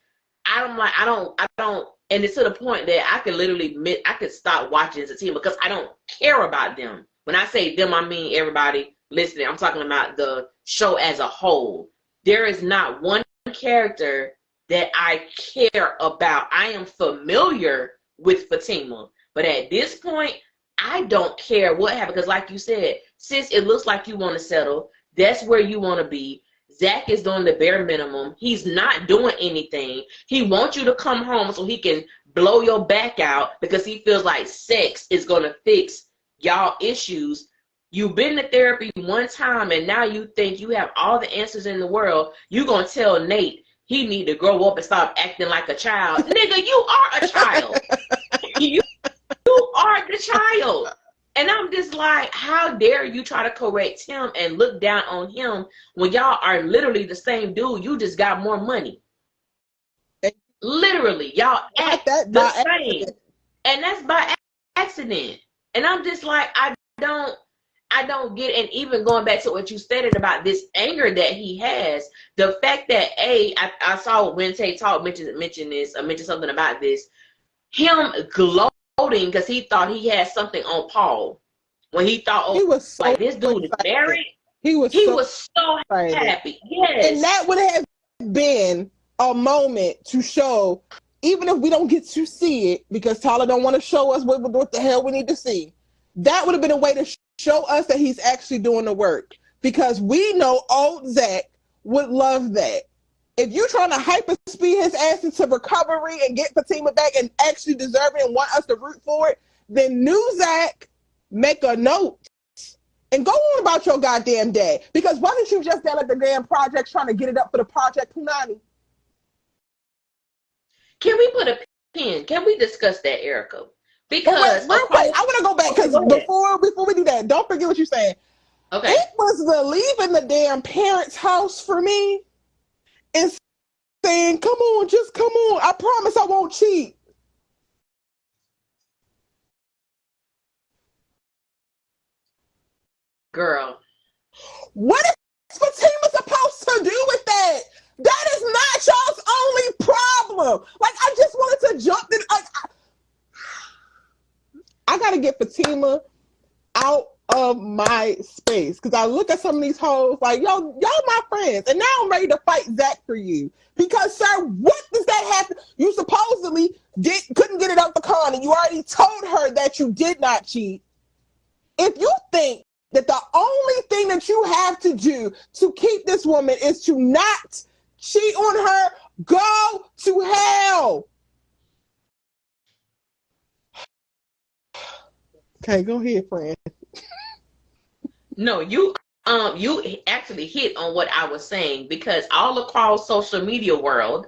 I'm like, I don't, and it's to the point that I could literally admit, I could stop watching Zatima because I don't care about them. When I say them, I mean everybody listening. I'm talking about the show as a whole. There is not one character that I care about. I am familiar with Fatima, but at this point, I don't care what happened, because like you said, sis, it looks like you want to settle. That's where you want to be. Zach is doing the bare minimum. He's not doing anything. He wants you to come home so he can blow your back out because he feels like sex is going to fix y'all issues. You've been to therapy one time and now you think you have all the answers in the world. You're going to tell Nate he need to grow up and stop acting like a child. Nigga, you are a child. You are the child. And I'm just like, how dare you try to correct him and look down on him when y'all are literally the same dude. You just got more money. Literally, y'all act the same. And that's by accident. And I'm just like, I don't get it. And even going back to what you stated about this anger that he has, the fact that I saw when Tay Talk mention something about this, him gloating because he thought he had something on Paul, when he thought, he was so like, this dude is married. He was so happy. Yes. And that would have been a moment to show, even if we don't get to see it because Tyler don't want to show us what the hell we need to see, that would have been a way to show us that he's actually doing the work, because we know old Zach would love that. If you're trying to hyper speed his ass into recovery and get Fatima back and actually deserve it and want us to root for it, then new Zach, make a note and go on about your goddamn day. Because wasn't you just down at the damn project trying to get it up for the Project Punani? Can we put a pin? Can we discuss that, Erica? Because real quick, I want to go back, because before we do that, don't forget what you're saying. Okay. It was the leaving the damn parents' house for me and saying, come on, just come on. I promise I won't cheat. Girl. What is Fatima supposed to do with that? That is not y'all's only problem. Like, I just wanted to jump in. I got to get Fatima out of my space, because I look at some of these hoes like, y'all my friends, and now I'm ready to fight Zach for you. Because, sir, what does that have to? You supposedly couldn't get it up for Connie. You already told her that you did not cheat. If you think that the only thing that you have to do to keep this woman is to not cheat on her, go to hell. Okay, go ahead, friend. No, you actually hit on what I was saying, because all across social media world,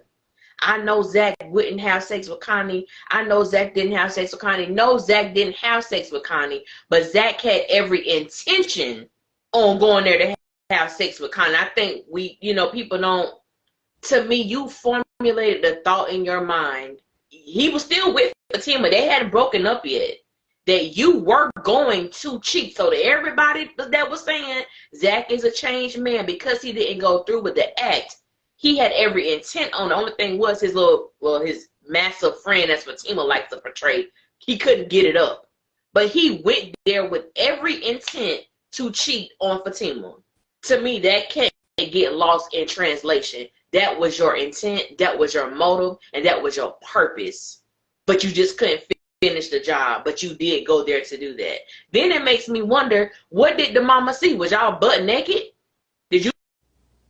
I know Zach wouldn't have sex with Connie. I know Zach didn't have sex with Connie. No, Zach didn't have sex with Connie, but Zach had every intention on going there to have sex with Connie. I think people don't, to me, you formulated the thought in your mind. He was still with Fatima. They hadn't broken up yet. that you were going to cheat. So to everybody that was saying Zach is a changed man because he didn't go through with the act, he had every intent on. The only thing was his massive friend, as Fatima likes to portray, he couldn't get it up. But he went there with every intent to cheat on Fatima. To me, that can't get lost in translation. That was your intent, that was your motive, and that was your purpose. But you just couldn't finish the job, but you did go there to do that. Then it makes me wonder, what did the mama see? Was y'all butt naked? Did you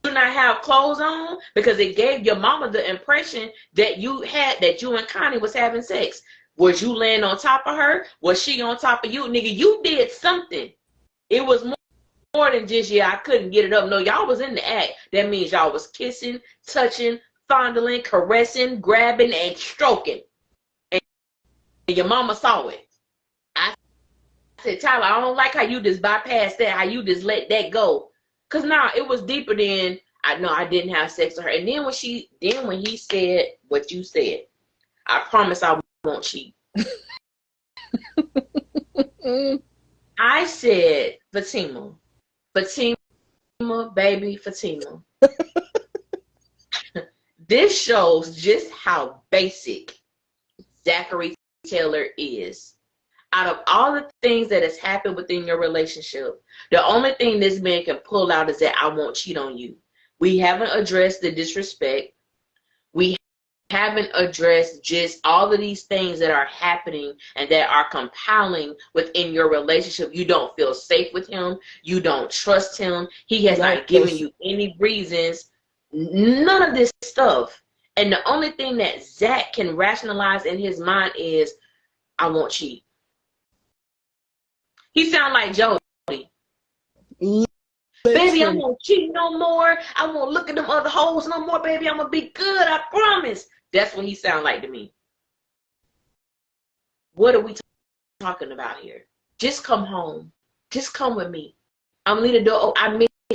not have clothes on? Because it gave your mama the impression that you and Connie was having sex. Was you laying on top of her? Was she on top of you? Nigga, you did something. It was more than just, I couldn't get it up. No, y'all was in the act. That means y'all was kissing, touching, fondling, caressing, grabbing, and stroking. And your mama saw it. I said, Tyler, I don't like how you just bypassed that, how you just let that go. Because it was deeper than, I know I didn't have sex with her. And then when he said what you said, I promise I won't cheat. I said, Fatima, baby, Fatima. This shows just how basic Zachary Taylor is. Out of all the things that has happened within your relationship, the only thing this man can pull out is that I won't cheat on you. We haven't addressed the disrespect. We haven't addressed just all of these things that are happening and that are compiling within your relationship. You don't feel safe with him. You don't trust him. He has not given you any reasons. None of this stuff. And the only thing that Zach can rationalize in his mind is, I won't cheat. He sound like Jody. Baby, I won't cheat no more. I won't look at them other hoes no more, baby. I'm going to be good. I promise. That's what he sound like to me. What are we talking about here? Just come home. Just come with me. I'm going to leave the door. Oh,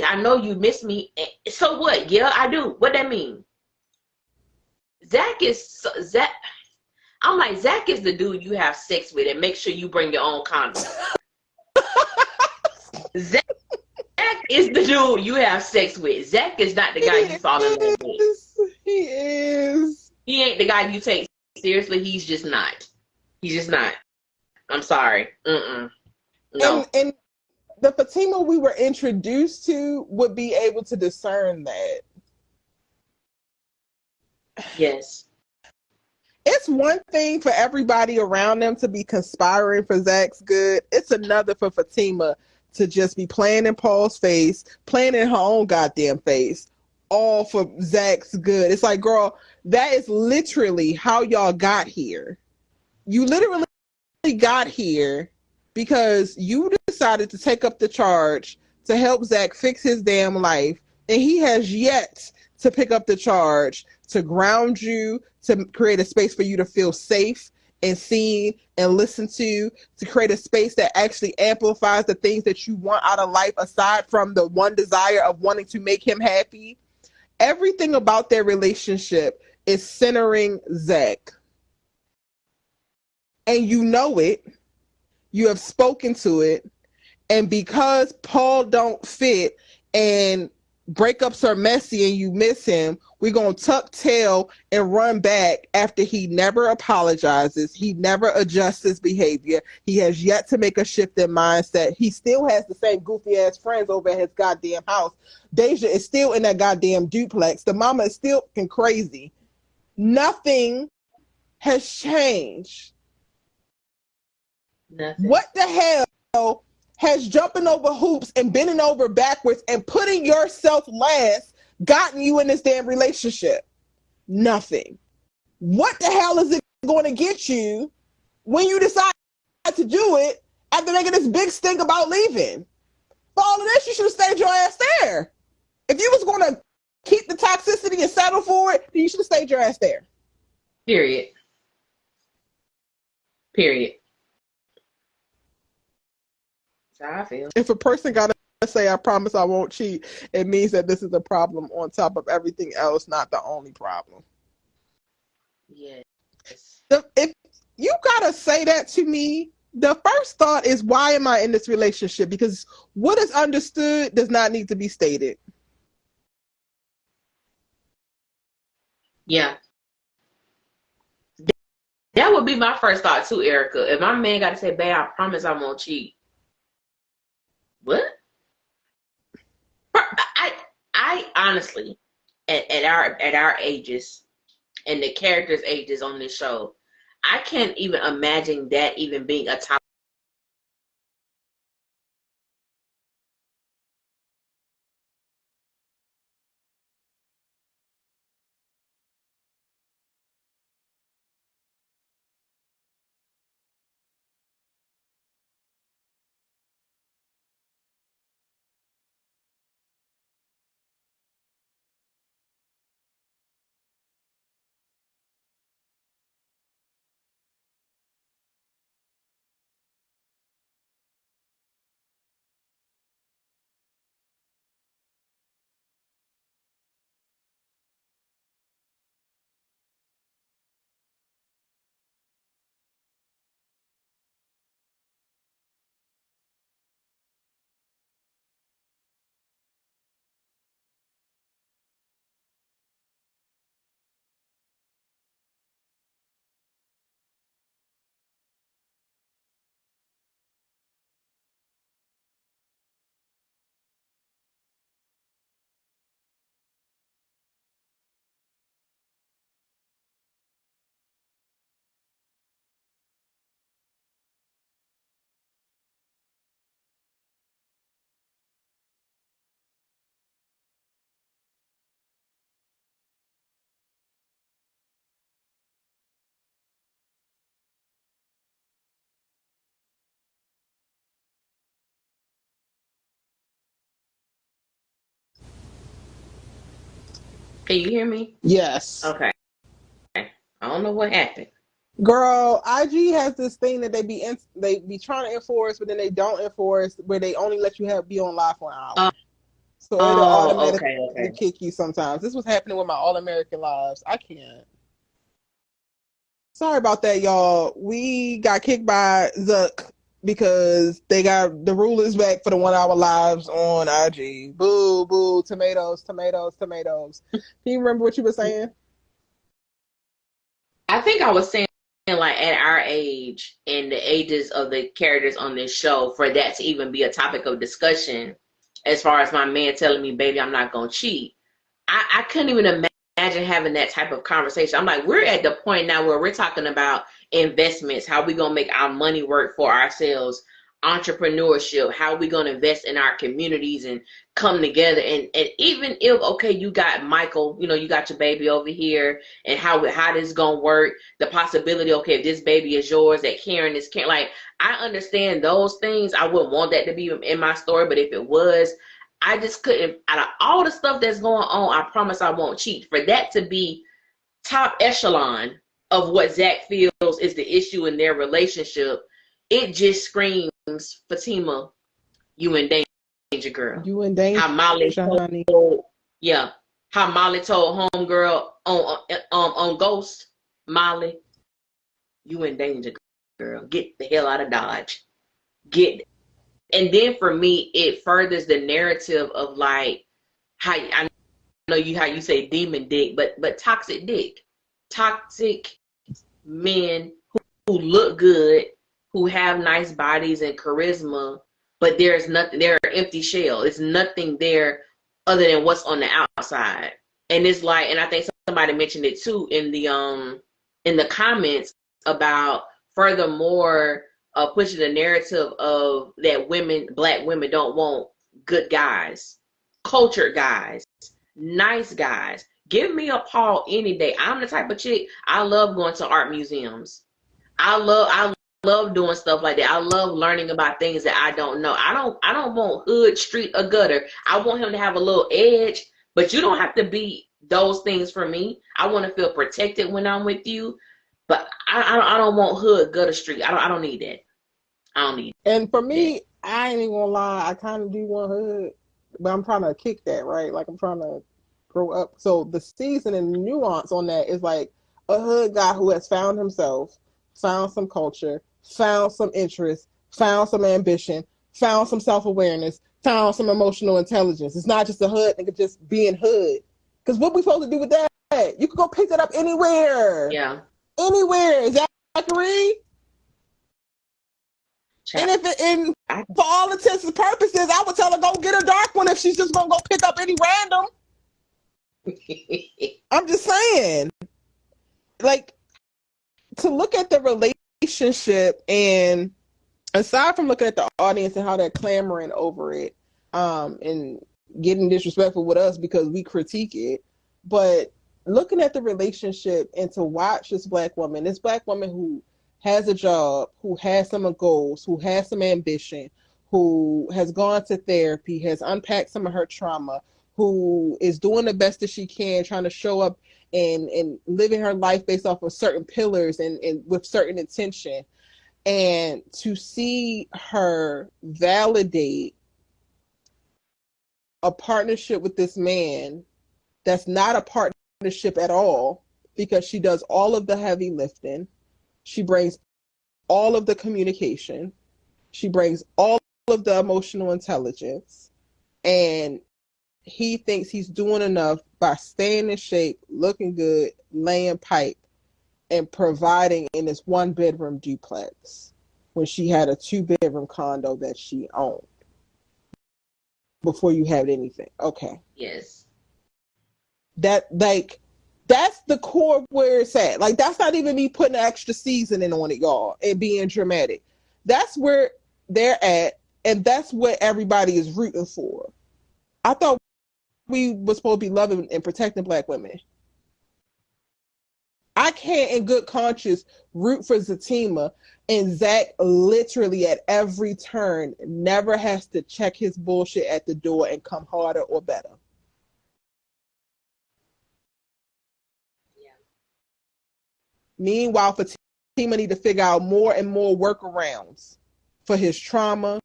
I know you miss me. So what? Yeah, I do. What that mean? Zach. I'm like, Zach is the dude you have sex with, and make sure you bring your own condom. Zach is the dude you have sex with. Zach is not the guy you fall in love with. He is. He ain't the guy you take seriously. He's just not. He's just not. I'm sorry. No. And the Fatima we were introduced to would be able to discern that. Yes. It's one thing for everybody around them to be conspiring for Zach's good. It's another for Fatima to just be playing in Paul's face, playing in her own goddamn face, all for Zach's good. It's like, girl, that is literally how y'all got here. You literally got here because you decided to take up the charge to help Zach fix his damn life, and he has yet to pick up the charge to ground you, to create a space for you to feel safe and seen and listened to create a space that actually amplifies the things that you want out of life aside from the one desire of wanting to make him happy. Everything about their relationship is centering Zach. And you know it. You have spoken to it. And because Paul don't fit and breakups are messy and you miss him, we're going to tuck tail and run back after he never apologizes. He never adjusts his behavior. He has yet to make a shift in mindset. He still has the same goofy ass friends over at his goddamn house. Deja is still in that goddamn duplex. The mama is still fucking crazy. Nothing has changed. Nothing. What the hell has jumping over hoops and bending over backwards and putting yourself last gotten you in this damn relationship? Nothing. What the hell is it going to get you when you decide to do it after making this big stink about leaving? For all of this, you should have stayed your ass there. If you was going to keep the toxicity and settle for it, then you should have stayed your ass there. Period. That's how I feel. If a person got to say, I promise I won't cheat, it means that this is a problem on top of everything else, not the only problem. Yes. If you got to say that to me The first thought is, why am I in this relationship? Because what is understood does not need to be stated. Yeah. That would be my first thought too, Erica. If my man got to say, babe, I promise I won't cheat. What? I honestly, at our ages and the characters' ages on this show, I can't even imagine that even being a topic. Can you hear me? Yes. Okay. I don't know what happened. Girl, IG has this thing that they be trying to enforce, but then they don't enforce, where they only let you be on live for an hour. So it'll automatically kick you sometimes. This was happening with my All American Lives. I can't. Sorry about that, y'all. We got kicked by ZAC because they got the rulers back for the 1 hour lives on IG. Boo, boo, tomatoes, tomatoes, tomatoes. Can you remember what you were saying? I think I was saying, like, at our age and the ages of the characters on this show, for that to even be a topic of discussion, as far as my man telling me, baby, I'm not going to cheat. I couldn't even imagine having that type of conversation. I'm like, we're at the point now where we're talking about investments, how we going to make our money work for ourselves, entrepreneurship, how we going to invest in our communities and come together. And even if, okay, you got Michael, you got your baby over here, and how this going to work, the possibility, okay, if this baby is yours, that Karen is Karen, like, I understand those things. I wouldn't want that to be in my story, but if it was, I just couldn't. Out of all the stuff that's going on, I promise I won't cheat. For that to be top echelon of what Zach feels is the issue in their relationship, it just screams, Fatima, you in danger, girl. You in danger, how Molly honey. How Molly told homegirl on Ghost, Molly, you in danger, girl. Get the hell out of Dodge. And then for me, it furthers the narrative of, like, how I know how you say demon dick, but toxic dick, toxic men who look good, who have nice bodies and charisma, but there's nothing. They're an empty shell. It's nothing there other than what's on the outside. And it's like, and I think somebody mentioned it too in the comments about, furthermore, pushing the narrative of that black women don't want good guys, cultured guys, nice guys. Give me a Paul any day. I'm the type of chick, I love going to art museums. I love doing stuff like that. I love learning about things that I don't know. I don't want hood, street, or gutter. I want him to have a little edge, but you don't have to be those things for me. I want to feel protected when I'm with you, but I don't want hood, gutter, street. I don't need that. I don't need that. And for me, I ain't even gonna lie, I kind of do want hood, but I'm trying to kick that, right? Like, I'm trying to grow up. So the season and nuance on that is like a hood guy who has found himself, found some culture, found some interest, found some ambition, found some self-awareness, found some emotional intelligence. It's not just a hood nigga just being hood. Because what we supposed to do with that? You could go pick that up anywhere. Yeah. Anywhere. Zachary? And for all intents and purposes, I would tell her go get a dark one if she's just gonna go pick up any random. I'm just saying, like, to look at the relationship, and aside from looking at the audience and how they're clamoring over it, and getting disrespectful with us because we critique it, but looking at the relationship and to watch this black woman who has a job, who has some goals, who has some ambition, who has gone to therapy, has unpacked some of her trauma, who is doing the best that she can, trying to show up and living her life based off of certain pillars and with certain intention. And to see her validate a partnership with this man that's not a partnership at all, because she does all of the heavy lifting. She brings all of the communication. She brings all of the emotional intelligence. And he thinks he's doing enough by staying in shape, looking good, laying pipe, and providing in this 1-bedroom duplex when she had a 2-bedroom condo that she owned before you had anything. Okay. Yes. That's the core where it's at. Like, that's not even me putting an extra seasoning on it, y'all, and being dramatic. That's where they're at, and that's what everybody is rooting for. I thought we were supposed to be loving and protecting black women. I can't in good conscience root for Fatima, and Zach literally at every turn never has to check his bullshit at the door and come harder or better. Meanwhile, Fatima need to figure out more and more workarounds for his trauma,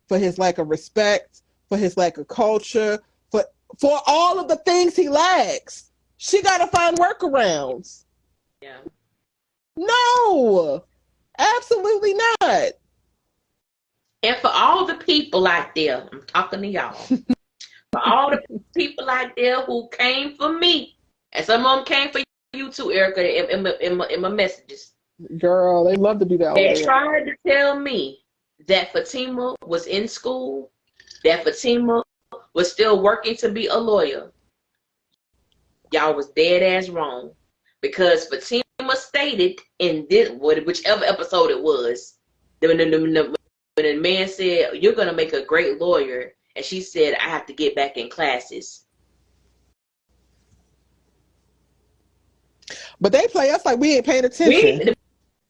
for his lack of respect, for his lack of culture, for all of the things he lacks. She got to find workarounds. Yeah. No, absolutely not. And for all the people out there, I'm talking to y'all. For all the people out there who came for me, and some of them came for you too, Erica, in my messages. Girl, they love to do that. They tried to tell me that Fatima was in school, that Fatima was still working to be a lawyer. Y'all was dead ass wrong, because Fatima stated in this, whichever episode it was, when the man said, "You're gonna make a great lawyer," and she said, "I have to get back in classes." But they play us like we ain't paying attention.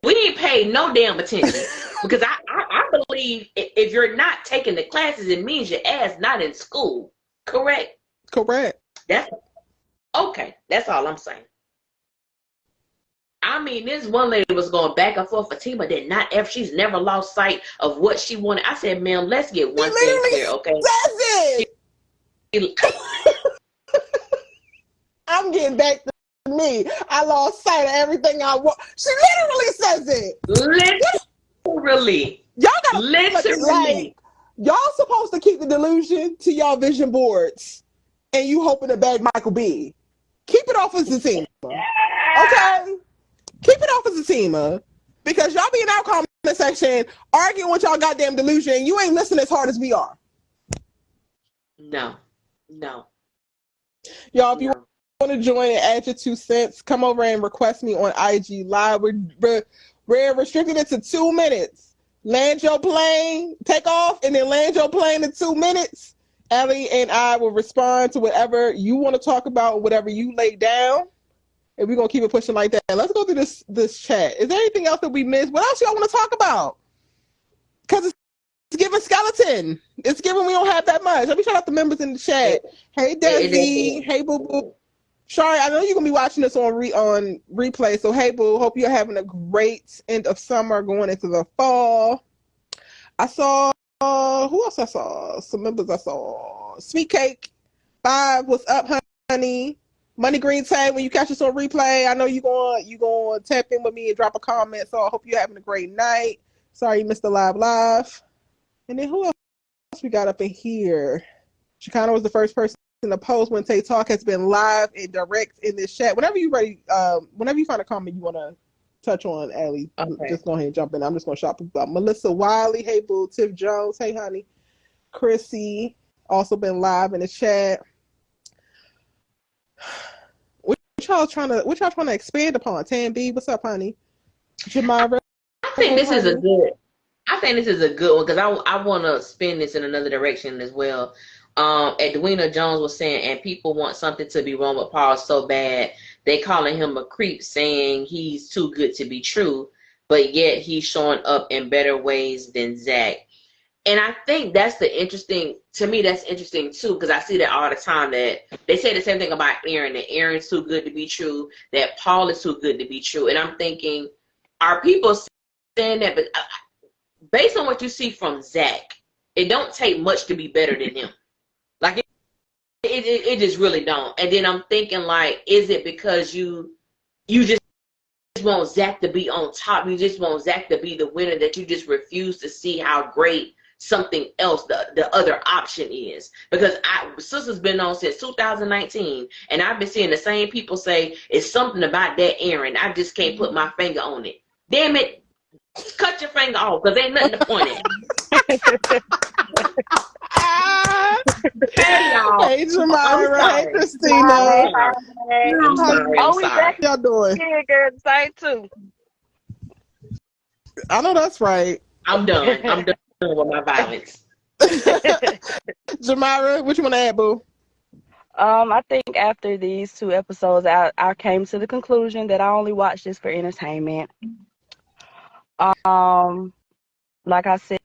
We ain't paid no damn attention. Because I believe if you're not taking the classes, it means your ass not in school. Correct? Correct. That's okay. That's all I'm saying. I mean, this one lady was going back and forth. Fatima did not ever, she's never lost sight of what she wanted. I said, ma'am, let's get one thing clear, okay? Says it. I'm getting back to me. I lost sight of everything I want. She literally says it. Literally. Y'all gotta literally. Y'all supposed to keep the delusion to y'all vision boards, and you hoping to bag Michael B. Keep it off of Fatima. Okay? Keep it off of Fatima, because y'all be in our comment section arguing with y'all goddamn delusion, and you ain't listening as hard as we are. No. Y'all, if you want to join and add your 2 cents, come over and request me on IG Live. We're restricted it to 2 minutes. Land your plane, take off, and then land your plane in 2 minutes. Ellie and I will respond to whatever you want to talk about, whatever you lay down. And we're going to keep it pushing like that. Let's go through this chat. Is there anything else that we missed? What else y'all want to talk about? Because it's giving skeleton. It's giving we don't have that much. Let me shout out the members in the chat. Hey, Desi. Hey, Boo Boo. Shari, I know you're going to be watching this on replay. So, hey, Boo. Hope you're having a great end of summer going into the fall. I saw, who else I saw? Some members I saw. Sweet Cake 5, what's up, honey? Money Green Tag, when you catch us on replay, I know you going to tap in with me and drop a comment. So I hope you're having a great night. Sorry you missed the live. And then who else we got up in here? Chicana was the first person to post when Tay Talk has been live and direct in this chat. Whenever you're ready, whenever you find a comment you want to touch on, Allie, just go ahead and jump in. I'm just going to shout people out. Melissa Wiley, hey boo. Tiff Jones, hey honey. Chrissy, also been live in the chat. What y'all trying to expand upon? Tan B, what's up, honey? Jamara. I think this is a good one because I want to spin this in another direction as well. Edwina Jones was saying, and people want something to be wrong with Paul so bad they calling him a creep, saying he's too good to be true, but yet he's showing up in better ways than Zach. And I think that's interesting too, because I see that all the time, that they say the same thing about Aaron, that Aaron's too good to be true, that Paul is too good to be true. And I'm thinking, are people saying that? But based on what you see from Zach, it don't take much to be better than him. Like it just really don't. And then I'm thinking, like, is it because you just want Zach to be on top? You just want Zach to be the winner, that you just refuse to see how great something else, the other option is? Because Sister's been on since 2019, and I've been seeing the same people say it's something about that Aaron. I just can't put my finger on it. Damn it, cut your finger off, because ain't nothing to point at. Hey, y'all. Hey, Jamira. Hey, Christina. I'm sorry. How y'all doing? Yeah, girl, same too. I know that's right. I'm done. I'm done with my violence. Jamira, what you want to add, boo? I think after these 2 episodes, I came to the conclusion that I only watch this for entertainment. Like I said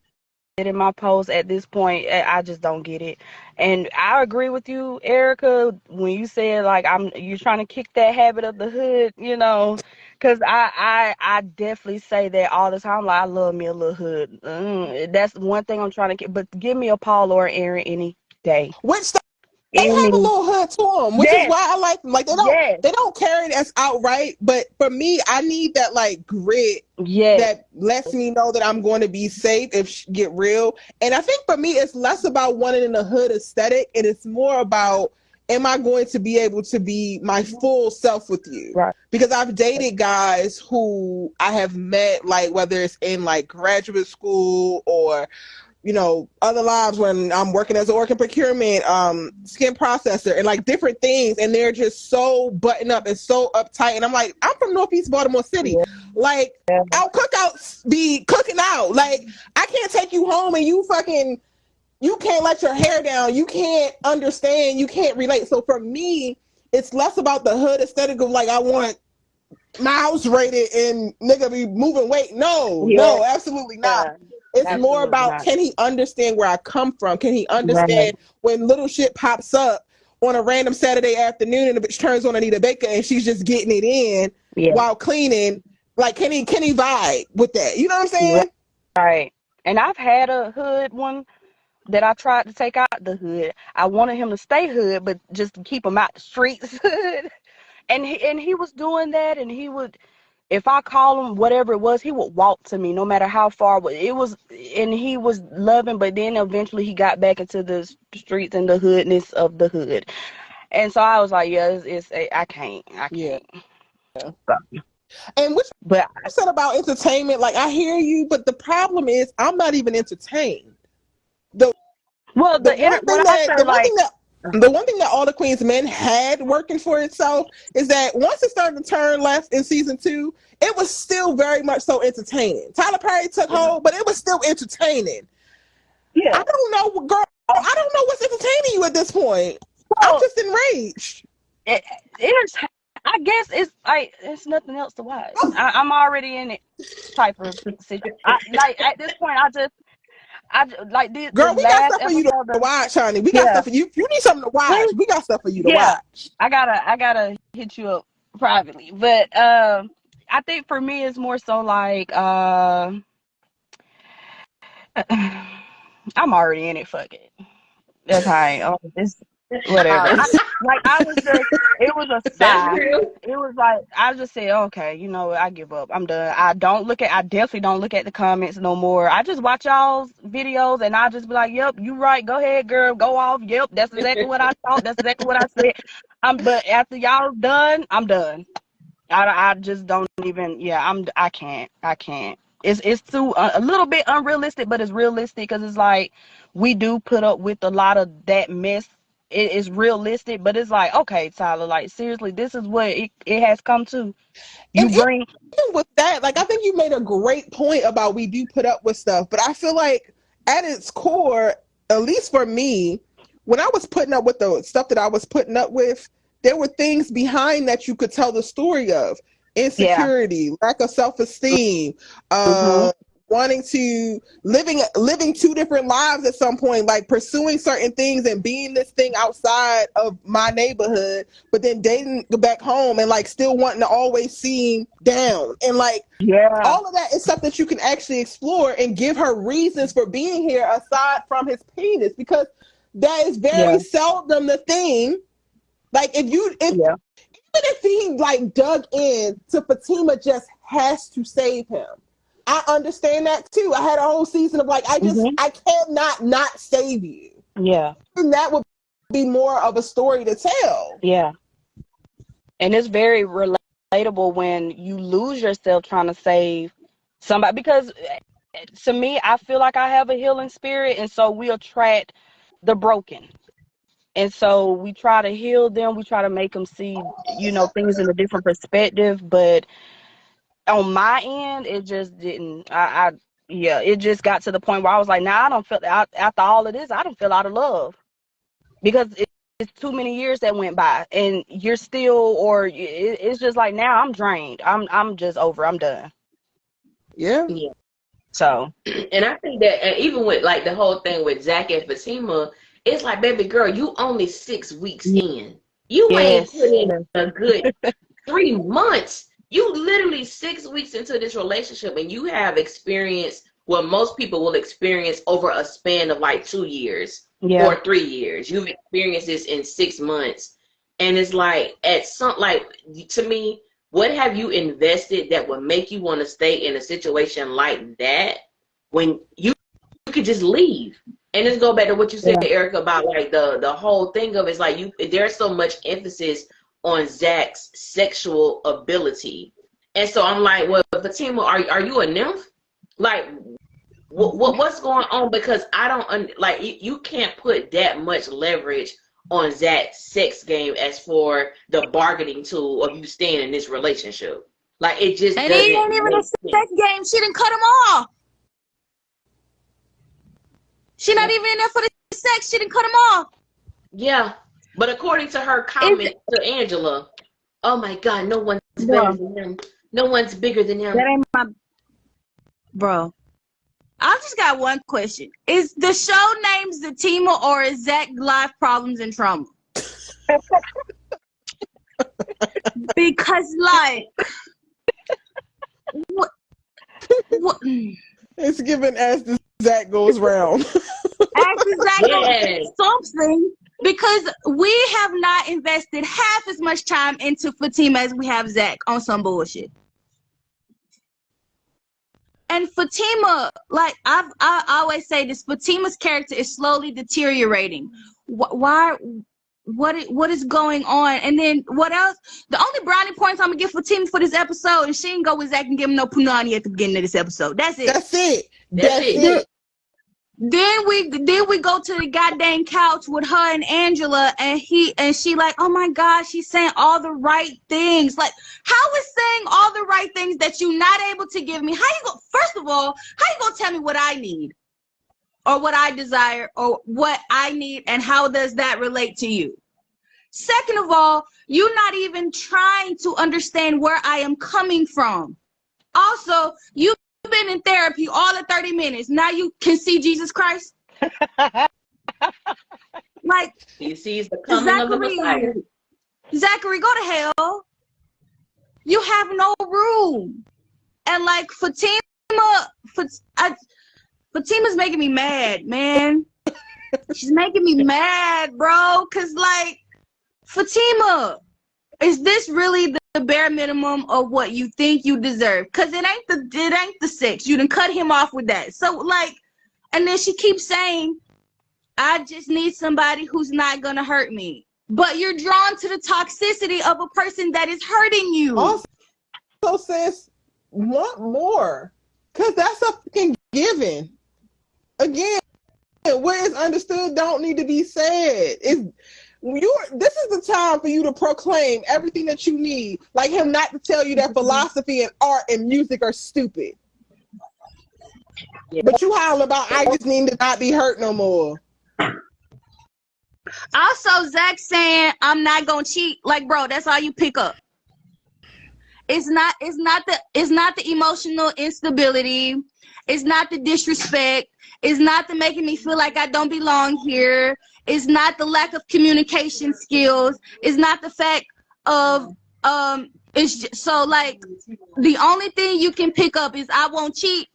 in my post, at this point, I just don't get it. And I agree with you, Erica, when you said, like, you're trying to kick that habit of the hood, you know, because I definitely say that all the time. Like, I love me a little hood. That's one thing I'm trying to get. But give me a Paul or Aaron any day. Which they have a little hood to them, which is why I like them. Like, they don't carry it as outright, but for me, I need that, like, grit that lets me know that I'm going to be safe if shit get real. And I think for me, it's less about wanting in the hood aesthetic, and it's more about, am I going to be able to be my full self with you? Right. Because I've dated guys who I have met, like, whether it's in, like, graduate school or, you know, other lives when I'm working as an organ procurement, skin processor, and like different things, and they're just so buttoned up and so uptight. And I'm like, I'm from Northeast Baltimore City. Like, our cookouts be cooking out. Like, I can't take you home and you can't let your hair down. You can't understand. You can't relate. So for me, it's less about the hood aesthetic of, like, I want my house rated and nigga be moving weight. No, absolutely not. It's absolutely more about not. Can he understand where I come from? Can he understand when little shit pops up on a random Saturday afternoon and the bitch turns on Anita Baker and she's just getting it in while cleaning? Like, can he vibe with that? You know what I'm saying? Right. And I've had a hood one that I tried to take out the hood. I wanted him to stay hood, but just keep him out the streets hood. And he was doing that, and he would, if I call him whatever it was, he would walk to me no matter how far it was, and he was loving, but then eventually he got back into the streets and the hoodness of the hood. And so I was like, I can't. Yeah. And but I said about entertainment, like, I hear you, but the problem is I'm not even entertained. The one thing that All the Queen's Men had working for itself is that once it started to turn left in season 2, it was still very much so entertaining. Tyler Perry took hold, but it was still entertaining. Yeah. I don't know, girl. I don't know what's entertaining you at this point. I'm just enraged. I guess it's nothing else to watch. I'm already in it type of situation. Like, at this point, girl, we got stuff for you to watch, honey. We got stuff for you. If you need something to watch, we got stuff for you to watch. I gotta hit you up privately. But I think for me it's more so like I'm already in it, fuck it. That's how I am. Whatever. I was just, it was a That's sigh. real. It was like, I just said, okay, you know what, I give up. I'm done. I definitely don't look at the comments no more. I just watch y'all's videos and I just be like, yep, you right. Go ahead, girl. Go off. Yep, that's exactly what I thought. That's exactly what I said. But after y'all done, I'm done. I just don't even, yeah, I can't. It's too, a little bit unrealistic, but it's realistic because it's like, we do put up with a lot of that mess. It is realistic, but it's like, okay, Tyler, like, seriously, this is what it has come to. You And bring, even with that, like, I think you made a great point about we do put up with stuff, but I feel like at its core, at least for me, when I was putting up with the stuff that I was putting up with, there were things behind that you could tell the story of: yeah. insecurity, lack of self-esteem, Mm-hmm. wanting to living two different lives at some point, like pursuing certain things and being this thing outside of my neighborhood, but then dating back home and like still wanting to always seem down. And like Yeah. all of that is stuff that you can actually explore and give her reasons for being here aside from his penis, because that is very Yeah. seldom the thing. Like if Yeah. even if he like dug in to Fatima just has to save him, I understand that too. I had a whole season of like, Mm-hmm. I cannot not save you. Yeah. And that would be more of a story to tell. Yeah. And it's very relatable when you lose yourself trying to save somebody, because to me, I feel like I have a healing spirit, and so we attract the broken. And so we try to heal them. We try to make them see, things in a different perspective. But on my end, it just didn't. Yeah, it just got to the point where I was like, now I don't feel, after all of this, I don't feel out of love, because it's too many years that went by, and you're still, or it's just like, now I'm drained. I'm just over. I'm done. Yeah. Yeah. So And I think that, and even with like the whole thing with Zach and Fatima, it's like, baby girl, you only 6 weeks in. You ain't yes, put in a good 3 months. You literally 6 weeks into this relationship, and you have experienced what most people will experience over a span of like 2 years yeah, or 3 years. You've experienced this in 6 months. And it's like, to me, what have you invested that would make you want to stay in a situation like that when you could just leave? And let's go back to what you said, yeah, Erica, about like the whole thing of, it's like, there's so much emphasis on Zach's sexual ability. And so I'm like, well, Fatima, are you a nymph? Like, what's going on? Because I don't like, you can't put that much leverage on Zach's sex game as for the bargaining tool of you staying in this relationship. Like, it just And he doesn't ain't even a make sex sense. game. She didn't cut him off. She not even in there for the sex. She didn't cut him off. Yeah, but according to her It's, comment to Angela, oh my God, no one's better bro, than him. No one's bigger than him. that ain't my bro. I just got one question. Is the show named Zatima, or is Zach life problems and trauma? Because like what It's given as the Zach goes round. after Zach Yes. something, because we have not invested half as much time into Fatima as we have Zach on some bullshit. And Fatima, like I always say this, Fatima's character is slowly deteriorating. Why? What is going on? And then what else? The only brownie points I'm gonna give Fatima for this episode is she didn't go with Zach and give him no punani at the beginning of this episode. That's it. That's it. That's it. Then we go to the goddamn couch with her and Angela, and she like, oh my God, she's saying all the right things. Like, how is saying all the right things that you're not able to give me? First of all, how you gonna tell me what I need, or what I desire, or what I need, and how does that relate to you? Second of all, you're not even trying to understand where I am coming from. Also, you've been in therapy all of 30 minutes. Now you can see Jesus Christ. Like, He sees the coming of the Messiah. Zachary, go to hell. You have no room. And like Fatima's making me mad, man. She's making me mad, bro. Cause like, Fatima, is this really the bare minimum of what you think you deserve? Cause it ain't the sex. You done cut him off with that. So like, and then she keeps saying, I just need somebody who's not gonna hurt me. But you're drawn to the toxicity of a person that is hurting you. Also, sis, want more. Cause that's a fucking given. Again, what is understood don't need to be said. This is the time for you to proclaim everything that you need. Like him not to tell you that philosophy and art and music are stupid. Yeah. But you holler about I just need to not be hurt no more. Also, Zach saying I'm not gonna cheat. Like, bro, that's all you pick up. It's not the emotional instability. It's not the disrespect. It's not the making me feel like I don't belong here. It's not the lack of communication skills. It's not the fact of it's just, so like the only thing you can pick up is I won't cheat.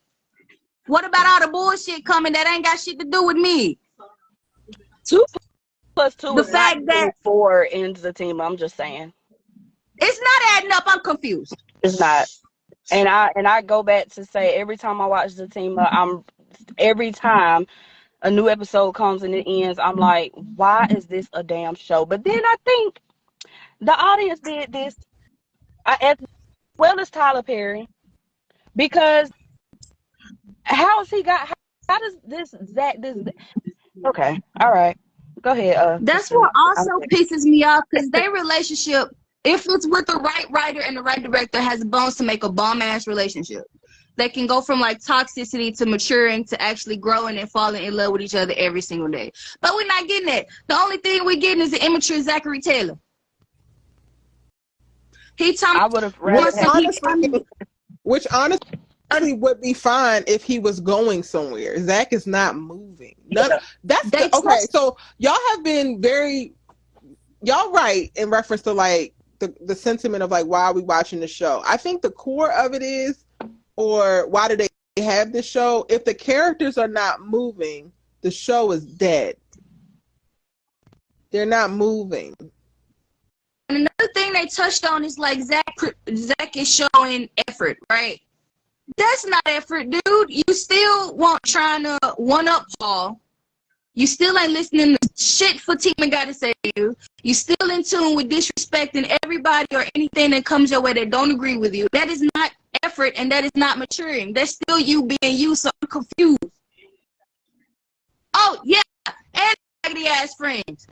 What about all the bullshit coming that ain't got shit to do with me? 2 plus 2 the is fact not that 4 ends the team. I'm just saying. It's not adding up. I'm confused. It's not. And I go back to say every time I watch the team, every time a new episode comes and it ends, I'm like, why is this a damn show? But then I think the audience did this as well as Tyler Perry, because how does this Zach this? Okay, all right, go ahead. That's what also pisses me off, because their relationship, if it's with the right writer and the right director, has bones to make a bomb-ass relationship that can go from like toxicity to maturing to actually growing and falling in love with each other every single day. But we're not getting that. The only thing we're getting is the immature Zachary Taylor. I would have rather which honestly would be fine if he was going somewhere. Zach is not moving. Okay. So y'all have been y'all right in reference to like the sentiment of like why are we watching the show. I think the core of it is, or why do they have this show? If the characters are not moving, the show is dead. They're not moving. And another thing they touched on is like Zach is showing effort, right? That's not effort, dude. You still trying to one up Paul. You still ain't listening to shit Fatima got to say to you. You still in tune with disrespecting everybody or anything that comes your way that don't agree with you. That is not effort, and that is not maturing. That's still you being you, so I'm confused. Oh, yeah, and raggedy ass friends.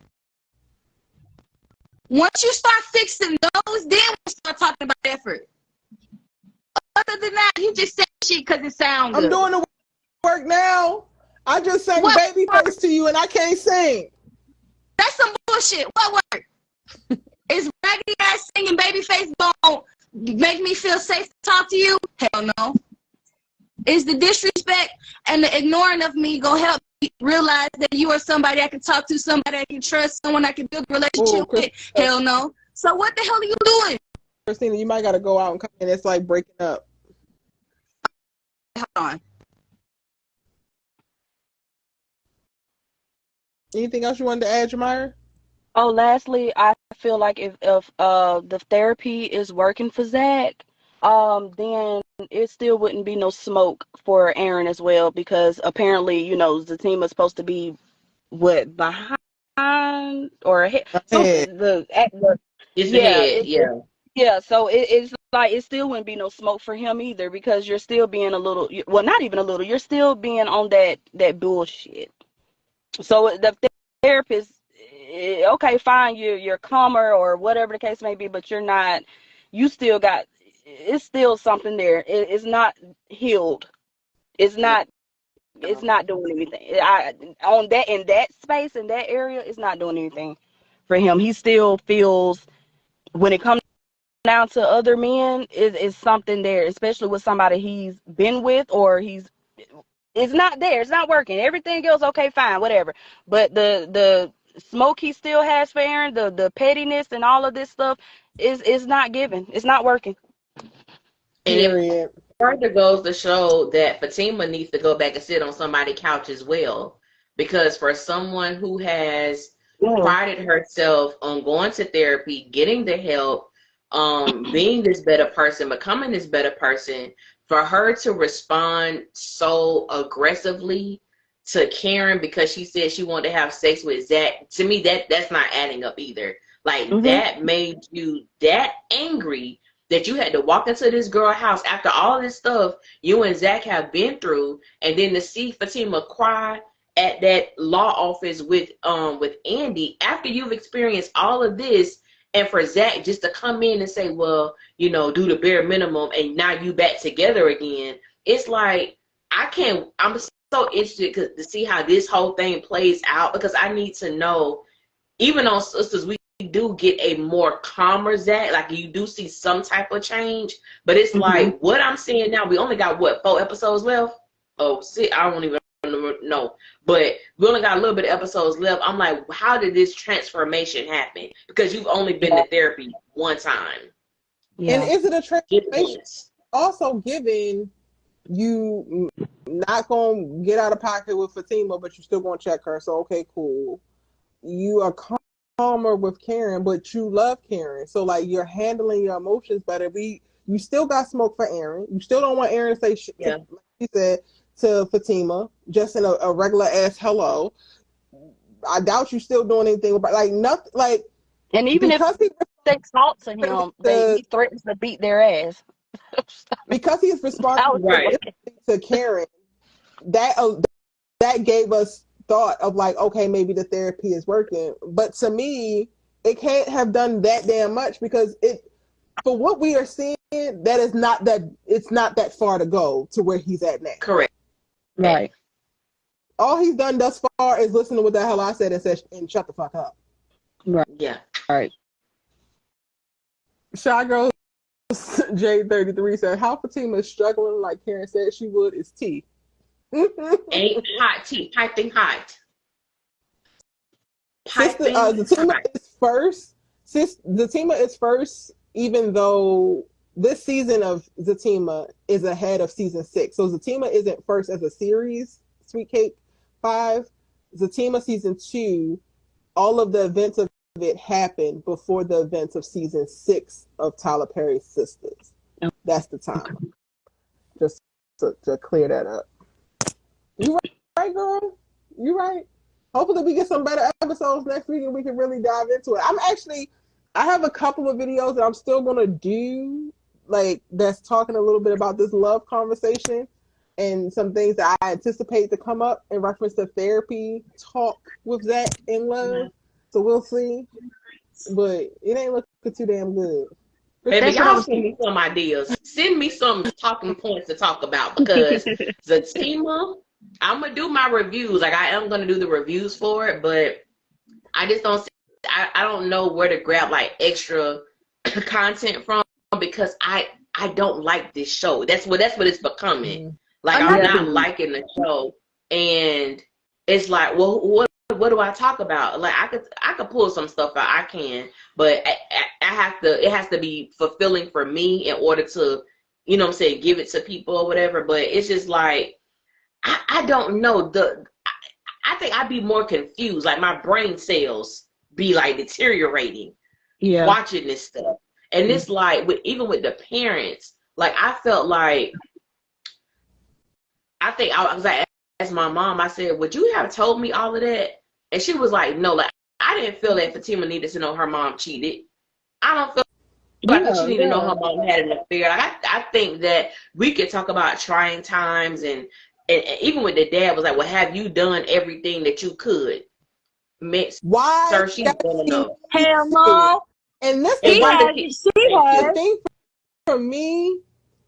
Once you start fixing those, then we start talking about effort. Other than that, you just say shit because it sounds good. I'm doing the work now. I just sang Babyface to you and I can't sing. That's some bullshit. What work? Is raggedy ass singing Babyface gonna make me feel safe to talk to you? Hell no. Is the disrespect and the ignoring of me gonna help me realize that you are somebody I can talk to, somebody I can trust, someone I can build a relationship with? Hell no. So what the hell are you doing? Christina, you might gotta go out and come in. It's like breaking up. Hold on. Anything else you wanted to add, Jamira? Oh, lastly, I feel like if the therapy is working for Zach, then it still wouldn't be no smoke for Aaron as well, because apparently, Zatima is supposed to be behind or ahead. Yeah, so it's like it still wouldn't be no smoke for him either, because you're still being not even a little, you're still being on that bullshit. So the therapist, okay, fine, you're calmer or whatever the case may be, but you're not, it's still something there. It's not healed. It's not doing anything. In that space, in that area, it's not doing anything for him. He still feels, when it comes down to other men, is something there, especially with somebody he's been with, or it's not there. It's not working. Everything else, okay, fine, whatever. But the smoke he still has for Aaron, the pettiness and all of this stuff is not given. It's not working. And it further goes to show that Fatima needs to go back and sit on somebody's couch as well, because for someone who has prided herself on going to therapy, getting the help, being this better person, becoming this better person, for her to respond so aggressively to Karen because she said she wanted to have sex with Zach, to me that's not adding up either. Like that made you that angry that you had to walk into this girl's house after all this stuff you and Zach have been through, and then to see Fatima cry at that law office with Andy after you've experienced all of this, and for Zach just to come in and say, well, you know, do the bare minimum, and now you back together again. It's like I'm so interested to see how this whole thing plays out, because I need to know, even on Sisters, we do get a more calmer Zach, like you do see some type of change, but it's like what I'm seeing now, we only got what, 4 episodes left? Oh, see, I don't even know, but we only got a little bit of episodes left. I'm like, how did this transformation happen? Because you've only been to therapy one time. And is it a transformation also giving you not gonna get out of pocket with Fatima, but you're still gonna check her, so okay, cool. You are calmer with Karen, but you love Karen, so like you're handling your emotions better. You still got smoke for Aaron. You still don't want Aaron to say shit, like he said, to Fatima, just in a regular ass hello. I doubt you still doing anything about, like, nothing, like, and even if they talk to him, he threatens to beat their ass. Because he's responding to Karen, that gave us thought of like, okay, maybe the therapy is working. But to me, it can't have done that damn much, because for what we are seeing, it's not that far to go to where he's at now. Correct. Right. All he's done thus far is listen to what the hell I said and shut the fuck up. Right. Yeah. Right. Shy Girl J33 said, how Fatima is struggling like Karen said she would is tea. Ain't hot tea, piping hot. Zatima is first. Zatima is first, even though this season of Zatima is ahead of season 6. So Zatima isn't first as a series, Sweet Cake 5. Zatima season 2, all of the events of it happened before the events of season 6 of Tyler Perry's Sisters. That's the time. Just to clear that up. You right, girl? You right? Hopefully we get some better episodes next week and we can really dive into it. I have a couple of videos that I'm still gonna do, like, that's talking a little bit about this love conversation and some things that I anticipate to come up in reference to therapy talk with Zach in love. So we'll see. But it ain't looking too damn good. Baby, y'all send me some ideas. Send me some talking points to talk about, because Zatima, I'm gonna do my reviews. Like, I am gonna do the reviews for it, but I just don't see, I don't know where to grab like extra content from, because I don't like this show. That's what it's becoming. Like, I'm not liking the show, and it's like, well, what do I talk about? Like, I could pull some stuff out, I can, but it has to be fulfilling for me in order to, you know what I'm saying, give it to people or whatever. But it's just like, I don't know, I think I'd be more confused. Like, my brain cells be like deteriorating watching this stuff. And it's like, even with the parents, like, I felt like, I think I was like, asked my mom, I said, would you have told me all of that? And she was like, no, like, I didn't feel that Fatima needed to know her mom cheated. I don't feel like she needed to know her mom had an affair. Like, I think that we could talk about trying times, and even with the dad was like, well, have you done everything that you could? Why? Sir, she's done enough. Hell no. And this she has. The thing for me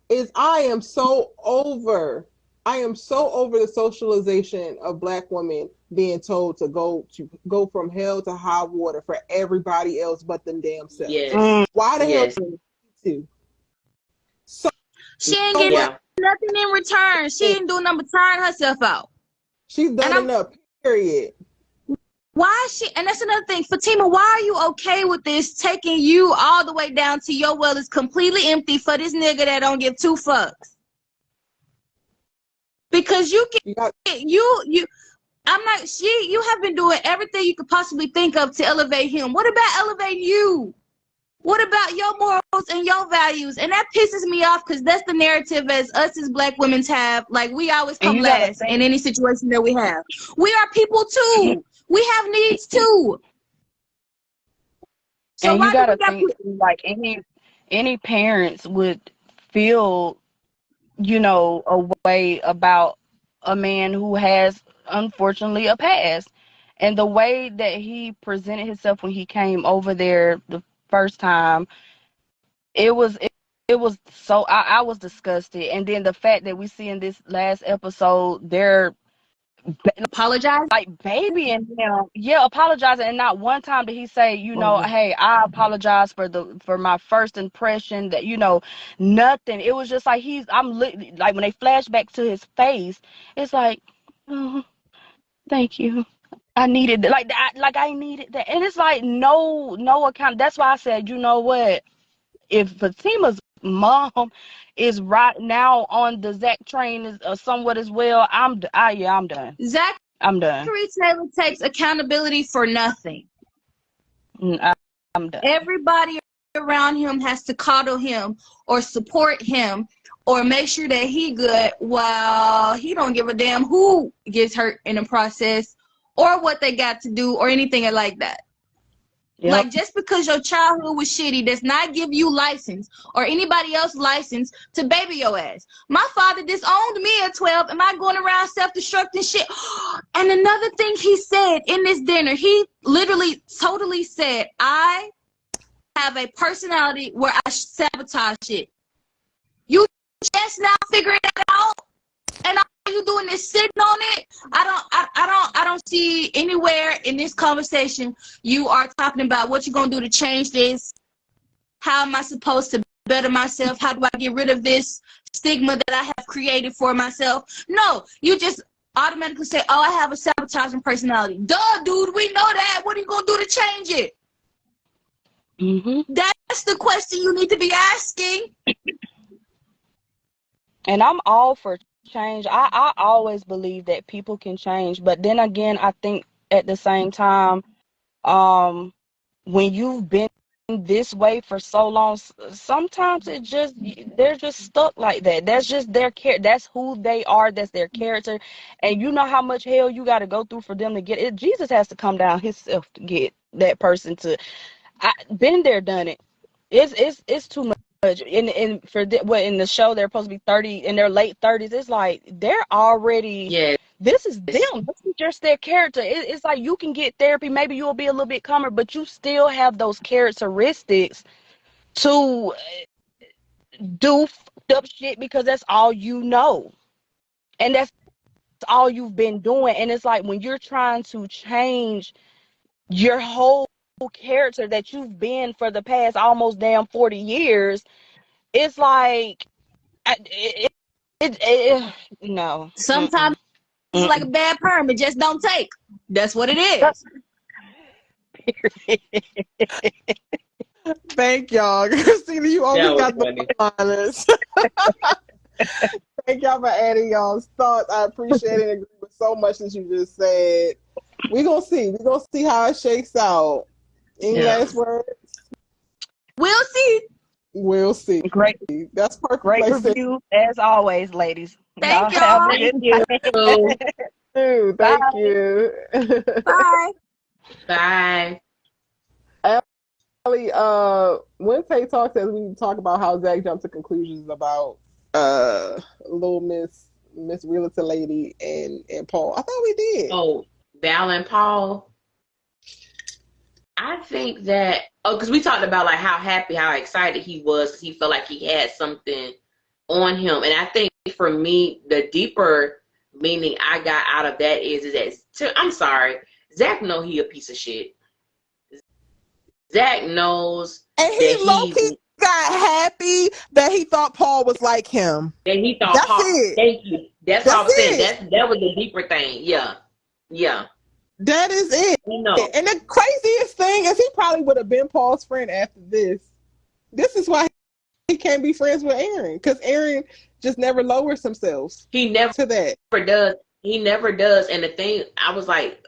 is I am so over the socialization of Black women being told to go from hell to high water for everybody else but them damn selves. Yes. Why the hell to? So she ain't getting nothing in return. She didn't do nothing but turn herself out. She's done enough, period. Why is she, and that's another thing, Fatima, why are you okay with this taking you all the way down to your well is completely empty for this nigga that don't give 2 fucks? Because you You have been doing everything you could possibly think of to elevate him. What about elevating you? What about your morals and your values? And that pisses me off because that's the narrative as us as Black women have. Like, we always come last in any situation that we have. We are people too. We have needs too. So and you gotta think like any parents would feel, you know, a way about a man who has unfortunately a past. And the way that he presented himself when he came over there the first time, it was so I was disgusted. And then the fact that we see in this last episode, they're apologize, like babying him, apologizing, and not one time did he say, you know, hey, I apologize for my first impression, that, you know, nothing. It was just like like when they flash back to his face, it's like, oh, thank you, I needed that. Like I needed that. And it's like no account. That's why I said, you know what, if Fatima's mom is right now on the ZAC train somewhat as well, I'm done. Zach, I'm done. Zachary Taylor takes accountability for nothing. I'm done. Everybody around him has to coddle him or support him or make sure that he good, while he don't give a damn who gets hurt in the process or what they got to do or anything like that. Yep. Like, just because your childhood was shitty does not give you license or anybody else license to baby your ass. My father disowned me at 12. Am I going around self-destructing shit? And another thing he said in this dinner, he literally totally said, I have a personality where I sabotage shit. You just now figuring that out? And all you doing is sitting on it. I don't see anywhere in this conversation you are talking about what you're gonna do to change this. How am I supposed to better myself? How do I get rid of this stigma that I have created for myself? No, you just automatically say, oh, I have a sabotaging personality. Duh, dude, we know that. What are you gonna do to change it? That's the question you need to be asking. And I'm all for change. I always believe that people can change, but then again, I think at the same time, when you've been this way for so long, sometimes they're just stuck like that. That's just their that's who they are. That's their character. And you know how much hell you got to go through for them to get it. Jesus has to come down himself to get that person to. Been there, done it. It's too much. In the show they're supposed to be 30 in their late 30s. It's like they're already this is them. This is just their character. It's like you can get therapy, maybe you'll be a little bit calmer, but you still have those characteristics to do fucked up shit because that's all you know, and that's all you've been doing. And it's like when you're trying to change your whole character that you've been for the past almost damn 40 years, it's like no. Sometimes it's like a bad perm, it just don't take. That's what it is. Thank y'all. Christina, you always got the honors. Thank y'all for adding y'all's thoughts. I appreciate it and agree with so much that you just said. We're gonna see how it shakes out. Any last words? We'll see. Great. That's perfect. Great review as always, ladies. Thank y'all. Thank you. Thank you. Bye. Bye. Allie, when Tay talks, as we talk about how Zach jumped to conclusions about little Miss Realtor Lady and Paul. I thought we did. Oh, Val and Paul. I think that because we talked about like how excited he was, he felt like he had something on him, and I think for me the deeper meaning I got out of that is that I'm sorry, Zach know he a piece of shit. Zach knows, and he low-key got happy that he thought Paul was like him. And he thought that's Paul. It. Thank you. That's all I'm saying. That was the deeper thing. Yeah. That is it. No. And the craziest thing is he probably would have been Paul's friend after this. This is why he can't be friends with Aaron, because Aaron just never lowers himself. He never to that. Does. He never does. And the thing, I was like,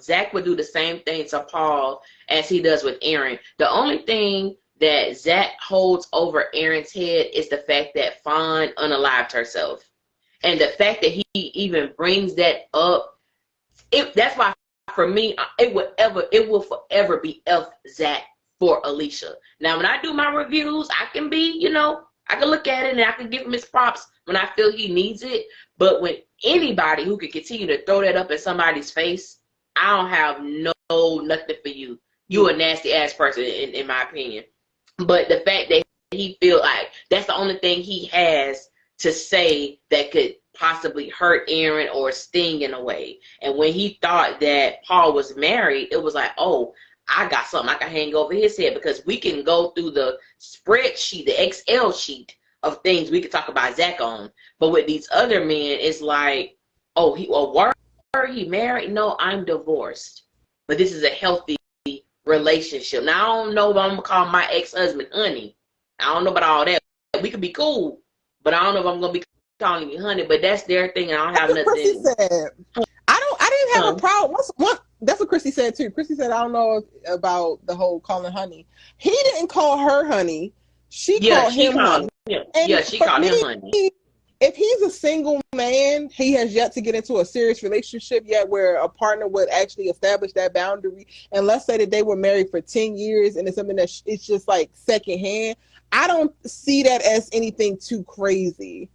Zach would do the same thing to Paul as he does with Aaron. The only thing that Zach holds over Aaron's head is the fact that Fawn unalived herself. And the fact that he even brings that up, that's why for me, it will forever be F Zach for Alicia. Now, when I do my reviews, I can be, I can look at it and I can give him his props when I feel he needs it. But when anybody who could continue to throw that up in somebody's face, I don't have nothing for you. You a nasty ass person, in my opinion. But the fact that he feel like that's the only thing he has to say that could possibly hurt Aaron or sting in a way. And when he thought that Paul was married, it was like, oh, I got something I can hang over his head, because we can go through the spreadsheet, the Excel sheet of things we could talk about Zach on. But with these other men, it's like, oh, he married? No, I'm divorced. But this is a healthy relationship. Now, I don't know if I'm going to call my ex-husband honey. I don't know about all that. We could be cool, but I don't know if I'm going to be calling you honey. But that's their thing, and I don't have nothing. Chrissy said. I didn't have a problem. That's what Chrissy said too. Chrissy said, I don't know about the whole calling honey. He didn't call her honey. She called him honey. She called him honey. If he's a single man, he has yet to get into a serious relationship yet where a partner would actually establish that boundary. And let's say that they were married for 10 years and it's something that it's just like secondhand. I don't see that as anything too crazy.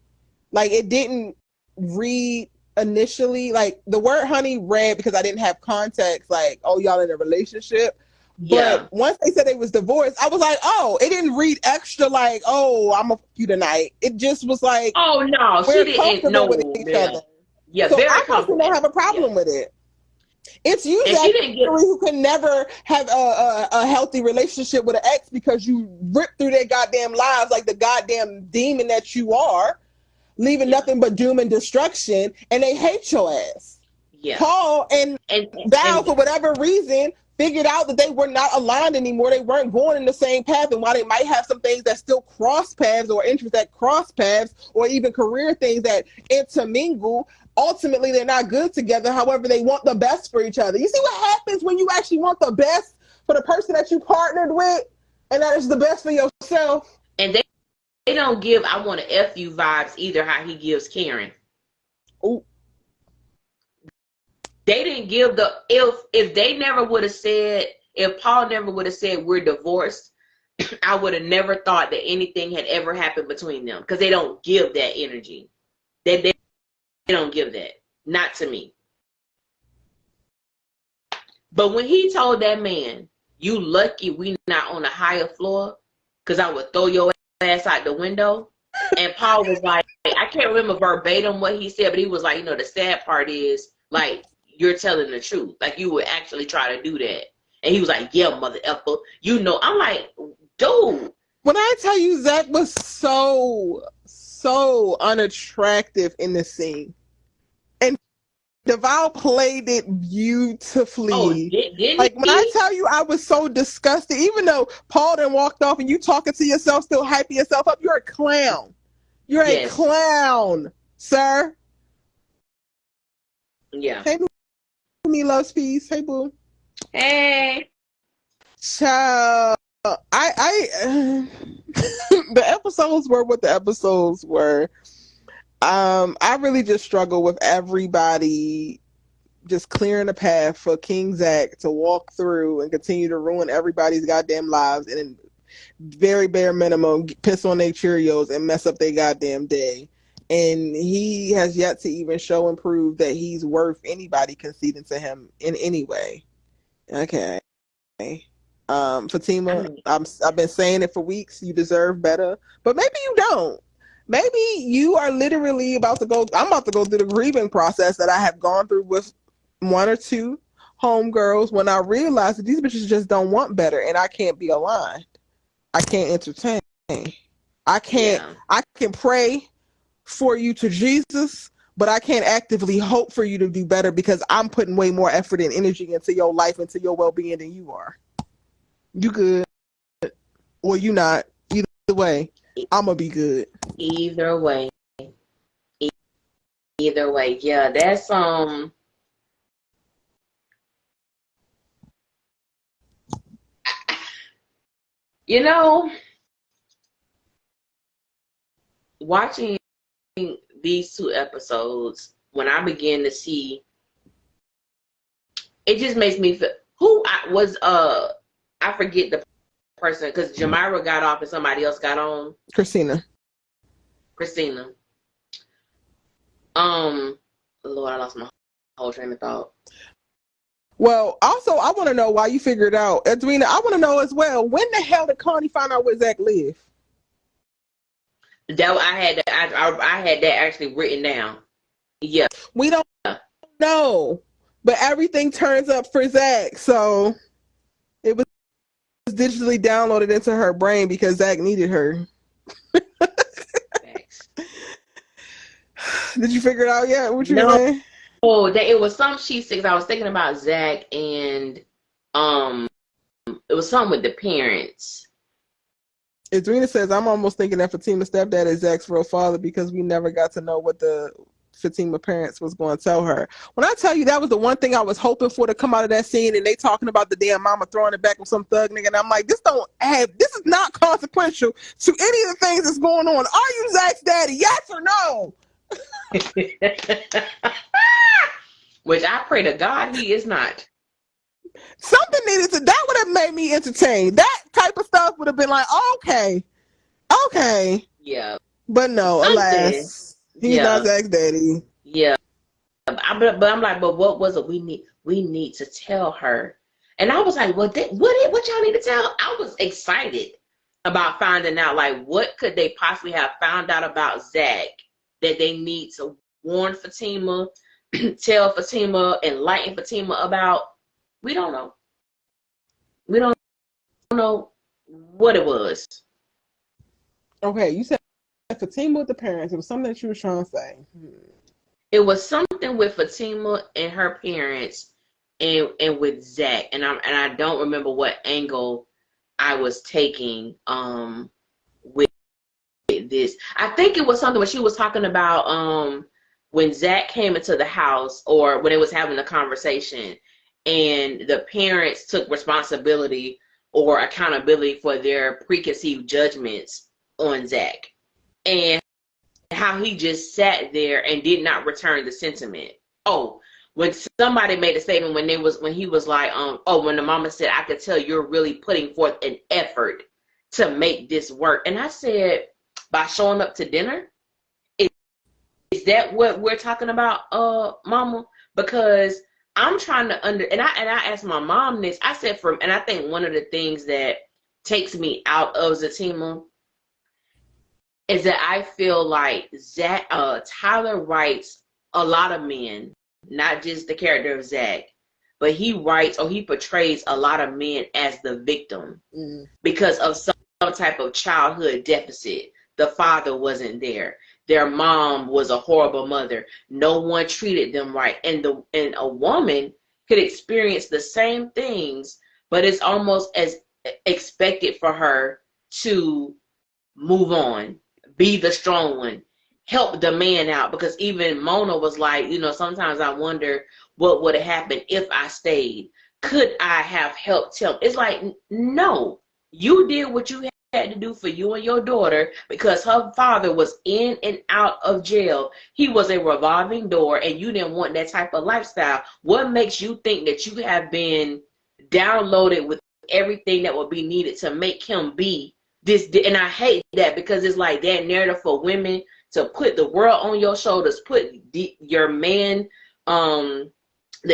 Like, it didn't read initially, like the word honey read because I didn't have context, like, oh, y'all in a relationship. But once they said they was divorced, I was like, oh, it didn't read extra like, oh, I'm gonna fuck you tonight. It just was like, oh no, we're she comfortable didn't with each other. Yeah, so very I personally don't have a problem with it. It's you who can never have a healthy relationship with an ex because you ripped through their goddamn lives like the goddamn demon that you are, leaving nothing but doom and destruction, and they hate your ass. Yeah. Paul and Val, for whatever reason, figured out that they were not aligned anymore. They weren't going in the same path, and while they might have some things that still cross paths or interests that cross paths or even career things that intermingle, ultimately they're not good together. However, they want the best for each other. You see what happens when you actually want the best for the person that you partnered with, and that is the best for yourself. And they don't give I want to F you vibes either, how he gives Karen. Ooh. They didn't give the, if they never would have said, if Paul never would have said we're divorced, I would have never thought that anything had ever happened between them, because they don't give that energy. They don't give that. Not to me. But when he told that man, you lucky we not on a higher floor, because I would throw your ass out the window. And Paul was like, I can't remember verbatim what he said, but he was like, the sad part is, like, you're telling the truth. Like, you would actually try to do that. And he was like, yeah, mother effer. I'm like, dude. When I tell you Zach was so unattractive in the scene. And Deval played it beautifully. Oh, didn't like, when I tell you I was so disgusted, even though Paul then walked off and you talking to yourself, still hyping yourself up, you're a clown. You're a clown, sir. Yeah. Hey, me loves peace. Hey, boo. Hey. So the episodes were what the episodes were. I really just struggle with everybody just clearing the path for King Zach to walk through and continue to ruin everybody's goddamn lives, and very bare minimum piss on their Cheerios and mess up their goddamn day. And he has yet to even show and prove that he's worth anybody conceding to him in any way. Okay. Fatima, I've been saying it for weeks. You deserve better. But maybe you don't. Maybe you are literally I'm about to go through the grieving process that I have gone through with one or two homegirls when I realized that these bitches just don't want better, and I can't be aligned. I can't entertain. I can pray for you to Jesus, but I can't actively hope for you to do better because I'm putting way more effort and energy into your life, into your well-being than you are. You good or you not. Either way, I'm gonna be good. Either way. either way, yeah, that's you know, watching these 2 episodes, when I begin to see, it just makes me feel I forget the person, because Jamira got off and somebody else got on. Christina. Lord, I lost my whole train of thought. Well, also, I want to know why you figured out, Edwina. I want to know as well, when the hell did Connie find out where Zach lived? That I had that actually written down. Yeah, we don't know, but everything turns up for Zach, so it was digitally downloaded into her brain because Zach needed her. Did you figure it out yet? What you saying? Oh, it was some she said. I was thinking about Zach, and it was something with the parents. Adrena says, I'm almost thinking that Fatima's stepdad is Zach's real father because we never got to know what the Fatima parents was going to tell her. When I tell you that was the one thing I was hoping for to come out of that scene, and they talking about the damn mama throwing it back with some thug nigga, and I'm like, this is not consequential to any of the things that's going on. Are you Zach's daddy? Yes or no? Which I pray to God he is not. Something that would have made me entertained. That type of stuff would have been like, okay. Yeah. But no, alas, he's not Zach's daddy. Yeah. But I'm like, but what was it we need to tell her? And I was like, what y'all need to tell? I was excited about finding out, like, what could they possibly have found out about Zach that they need to warn Fatima, tell Fatima, enlighten Fatima about. We don't know. We don't know what it was. Okay, you said Fatima with the parents. It was something that you were trying to say. It was something with Fatima and her parents, and with Zach. And I don't remember what angle I was taking with this. I think it was something when she was talking about when Zach came into the house, or when it was having a conversation, and the parents took responsibility or accountability for their preconceived judgments on Zach, and how he just sat there and did not return the sentiment. Oh, when somebody made a statement when he was like, when the mama said, I could tell you're really putting forth an effort to make this work. And I said, by showing up to dinner? Is that what we're talking about, mama? Because I'm trying to and I asked my mom this. I said, and I think one of the things that takes me out of Zatima is that I feel like Tyler writes a lot of men, not just the character of Zach, but he writes, or he portrays a lot of men as the victim because of some type of childhood deficit. The father wasn't there. Their mom was a horrible mother. No one treated them right. And a woman could experience the same things, but it's almost as expected for her to move on, be the strong one, help the man out. Because even Mona was like, sometimes I wonder what would have happened if I stayed. Could I have helped him? It's like, no, you did what you had to do for you and your daughter, because her father was in and out of jail. He was a revolving door, and you didn't want that type of lifestyle. What makes you think that you have been downloaded with everything that would be needed to make him be this? And I hate that, because it's like that narrative for women to put the world on your shoulders, put your man, the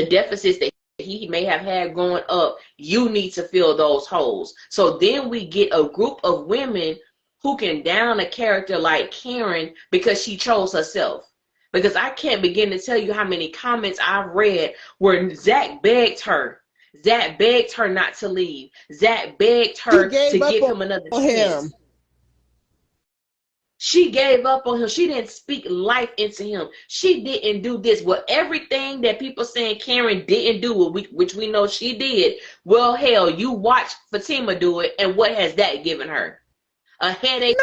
deficits that he may have had growing up, you need to fill those holes. So then we get a group of women who can down a character like Karen because she chose herself. Because I can't begin to tell you how many comments I've read where Zach begged her. Zach begged her not to leave. Zach begged her to give him another chance. She gave up on him. She didn't speak life into him. She didn't do this. Well, everything that people saying Karen didn't do, which we know she did, well, hell, you watch Fatima do it, and what has that given her? A headache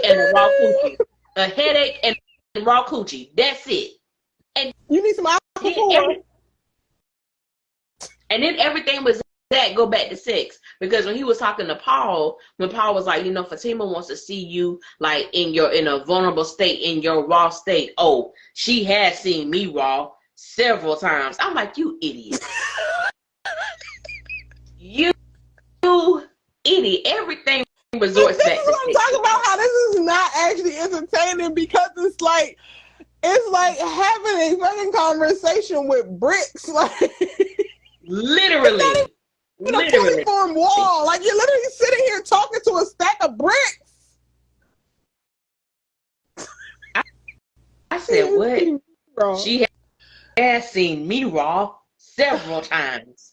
and a raw coochie. A headache and raw coochie. That's it. And you need some alpha. And then everything was that go back to sex, because when he was talking to Paul, when Paul was like, Fatima wants to see you like in a vulnerable state, in your raw state. Oh, she has seen me raw several times. I'm like, you idiot. you idiot. Everything resorts back to sex. This is what I'm talking about, how this is not actually entertaining, because it's like having a fucking conversation with bricks. Like, literally. In a cuneiform wall. Like, you're literally sitting here talking to a stack of bricks. I said, what? She has seen me raw several times.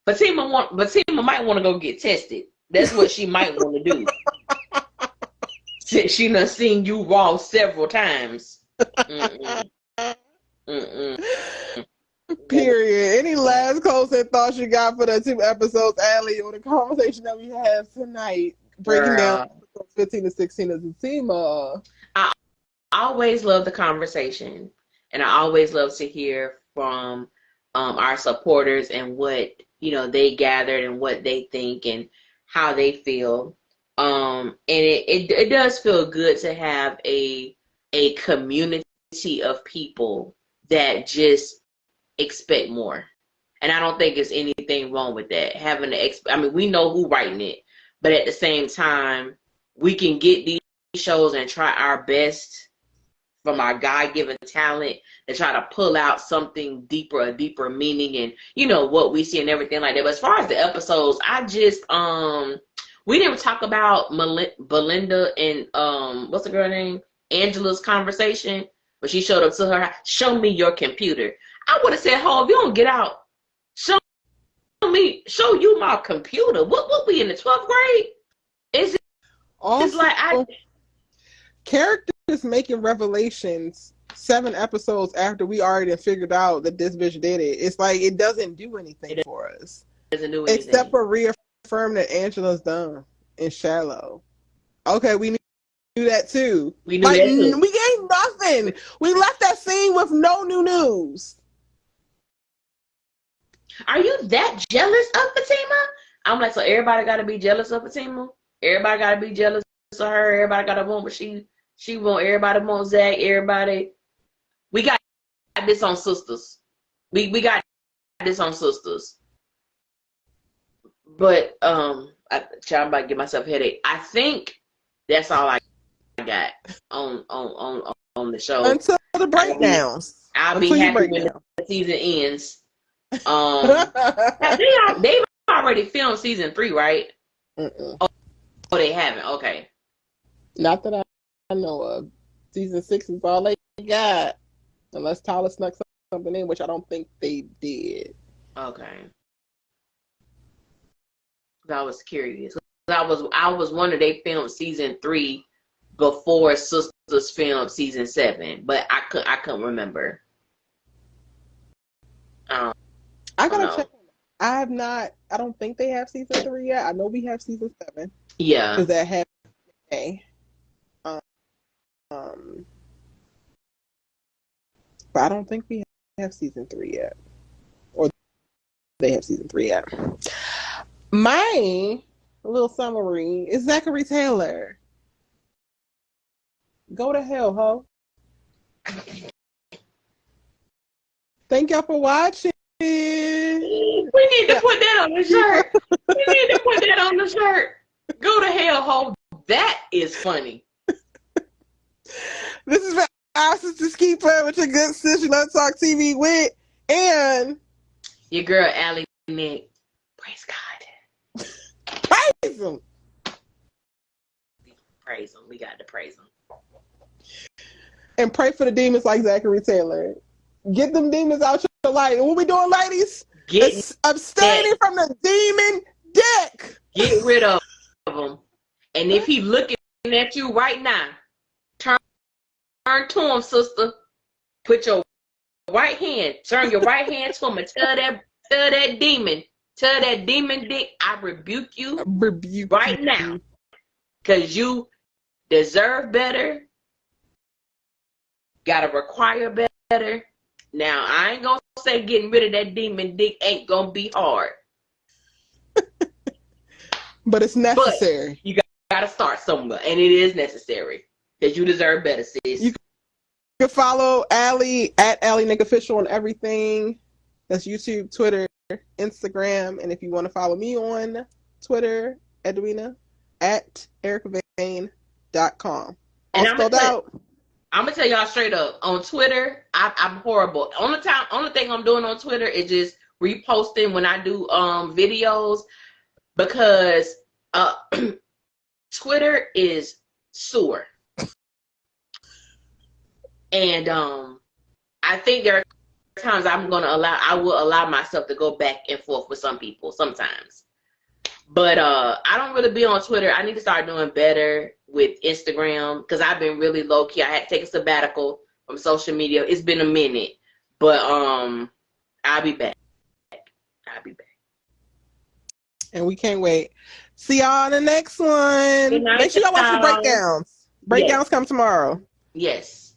Fatima might want to go get tested. That's what she might want to do. Since she done seen you raw several times. Mm-mm. Mm-mm. Period. Any last closing thoughts you got for the 2 episodes, Allie, or the conversation that we have tonight, breaking down 15 to 16 of Fatima? I always love the conversation, and I always love to hear from our supporters and what they gathered and what they think and how they feel. And it does feel good to have a community of people that just expect more, and I don't think there's anything wrong with that. We know who writing it, but at the same time, we can get these shows and try our best from our God-given talent to try to pull out something deeper, a deeper meaning, and what we see and everything like that. But as far as the episodes, I just we didn't talk about Belinda and what's the girl name, Angela's conversation, but she showed up to her house. Show me your computer. I would have said, if you don't get out, show you my computer. What we in the 12th grade? Is it? Also, it's like characters making revelations 7 episodes after we already figured out that this bitch did it. It's like it doesn't do anything for us. It doesn't do anything. Except for reaffirm that Angela's dumb and shallow. Okay, we knew that too. We knew that too. We gave nothing. We left that scene with no new news. Are you that jealous of Fatima? I'm like, so everybody got to be jealous of Fatima? Everybody got to be jealous of her? Everybody got to want what she want? Everybody want Zach? Everybody? We got this on SISTAS. We got this on SISTAS. But, I'm about to give myself a headache. I think that's all I got on the show. Until the breakdowns. I'll be happy when the season ends. They've already filmed season 3, right? Mm-mm. Oh, they haven't. Okay. Not that I know of. Season 6 is all they got, unless Tyler snuck something in, which I don't think they did. Okay. I was curious. I was wondering, they filmed season 3 before SISTAS filmed season 7, but I couldn't remember. I gotta check. I don't think they have season 3 yet. I know we have season 7. Yeah. Because that happened today. But I don't think we have season 3 yet. Or they have season 3 yet. My little summary is Zachary Taylor. Go to hell, ho. Thank y'all for watching. We need to put that on the shirt. We need to put that on the shirt. Go to hell, ho. That is funny. This is our sisters. Keep playing with your good sis. You love Talk TV with, and your girl Allie Nick. Praise God. Praise him. Praise him. We got to praise him. And pray for the demons like Zachary Taylor. Get them demons out your life. And what we doing, ladies? Abstaining from the demon dick. Get rid of him. And if he looking at you right now, turn to him, sister. Put your right hand, turn your right hand to him and tell that demon dick, I rebuke you right now. Because you deserve better. gotta require better. Now, I ain't gonna say getting rid of that demon dick ain't gonna be hard. But it's necessary. But you gotta start somewhere, and it is necessary. Because you deserve better, sis. You can follow Allie at Allie Nick Official on everything. That's YouTube, Twitter, Instagram. And if you want to follow me on Twitter, Edwina at ericavane.com. And I'm gonna tell y'all straight up, on Twitter, I'm horrible. Only thing I'm doing on Twitter is just reposting when I do videos, because Twitter is sewer. And I think there are times I will allow myself to go back and forth with some people sometimes. But I don't really be on Twitter. I need to start doing better with Instagram, because I've been really low key. I had to take a sabbatical from social media. It's been a minute, but I'll be back. And we can't wait. See y'all on the next one. Good night, make sure y'all watch the breakdowns. Breakdowns come tomorrow. Yes.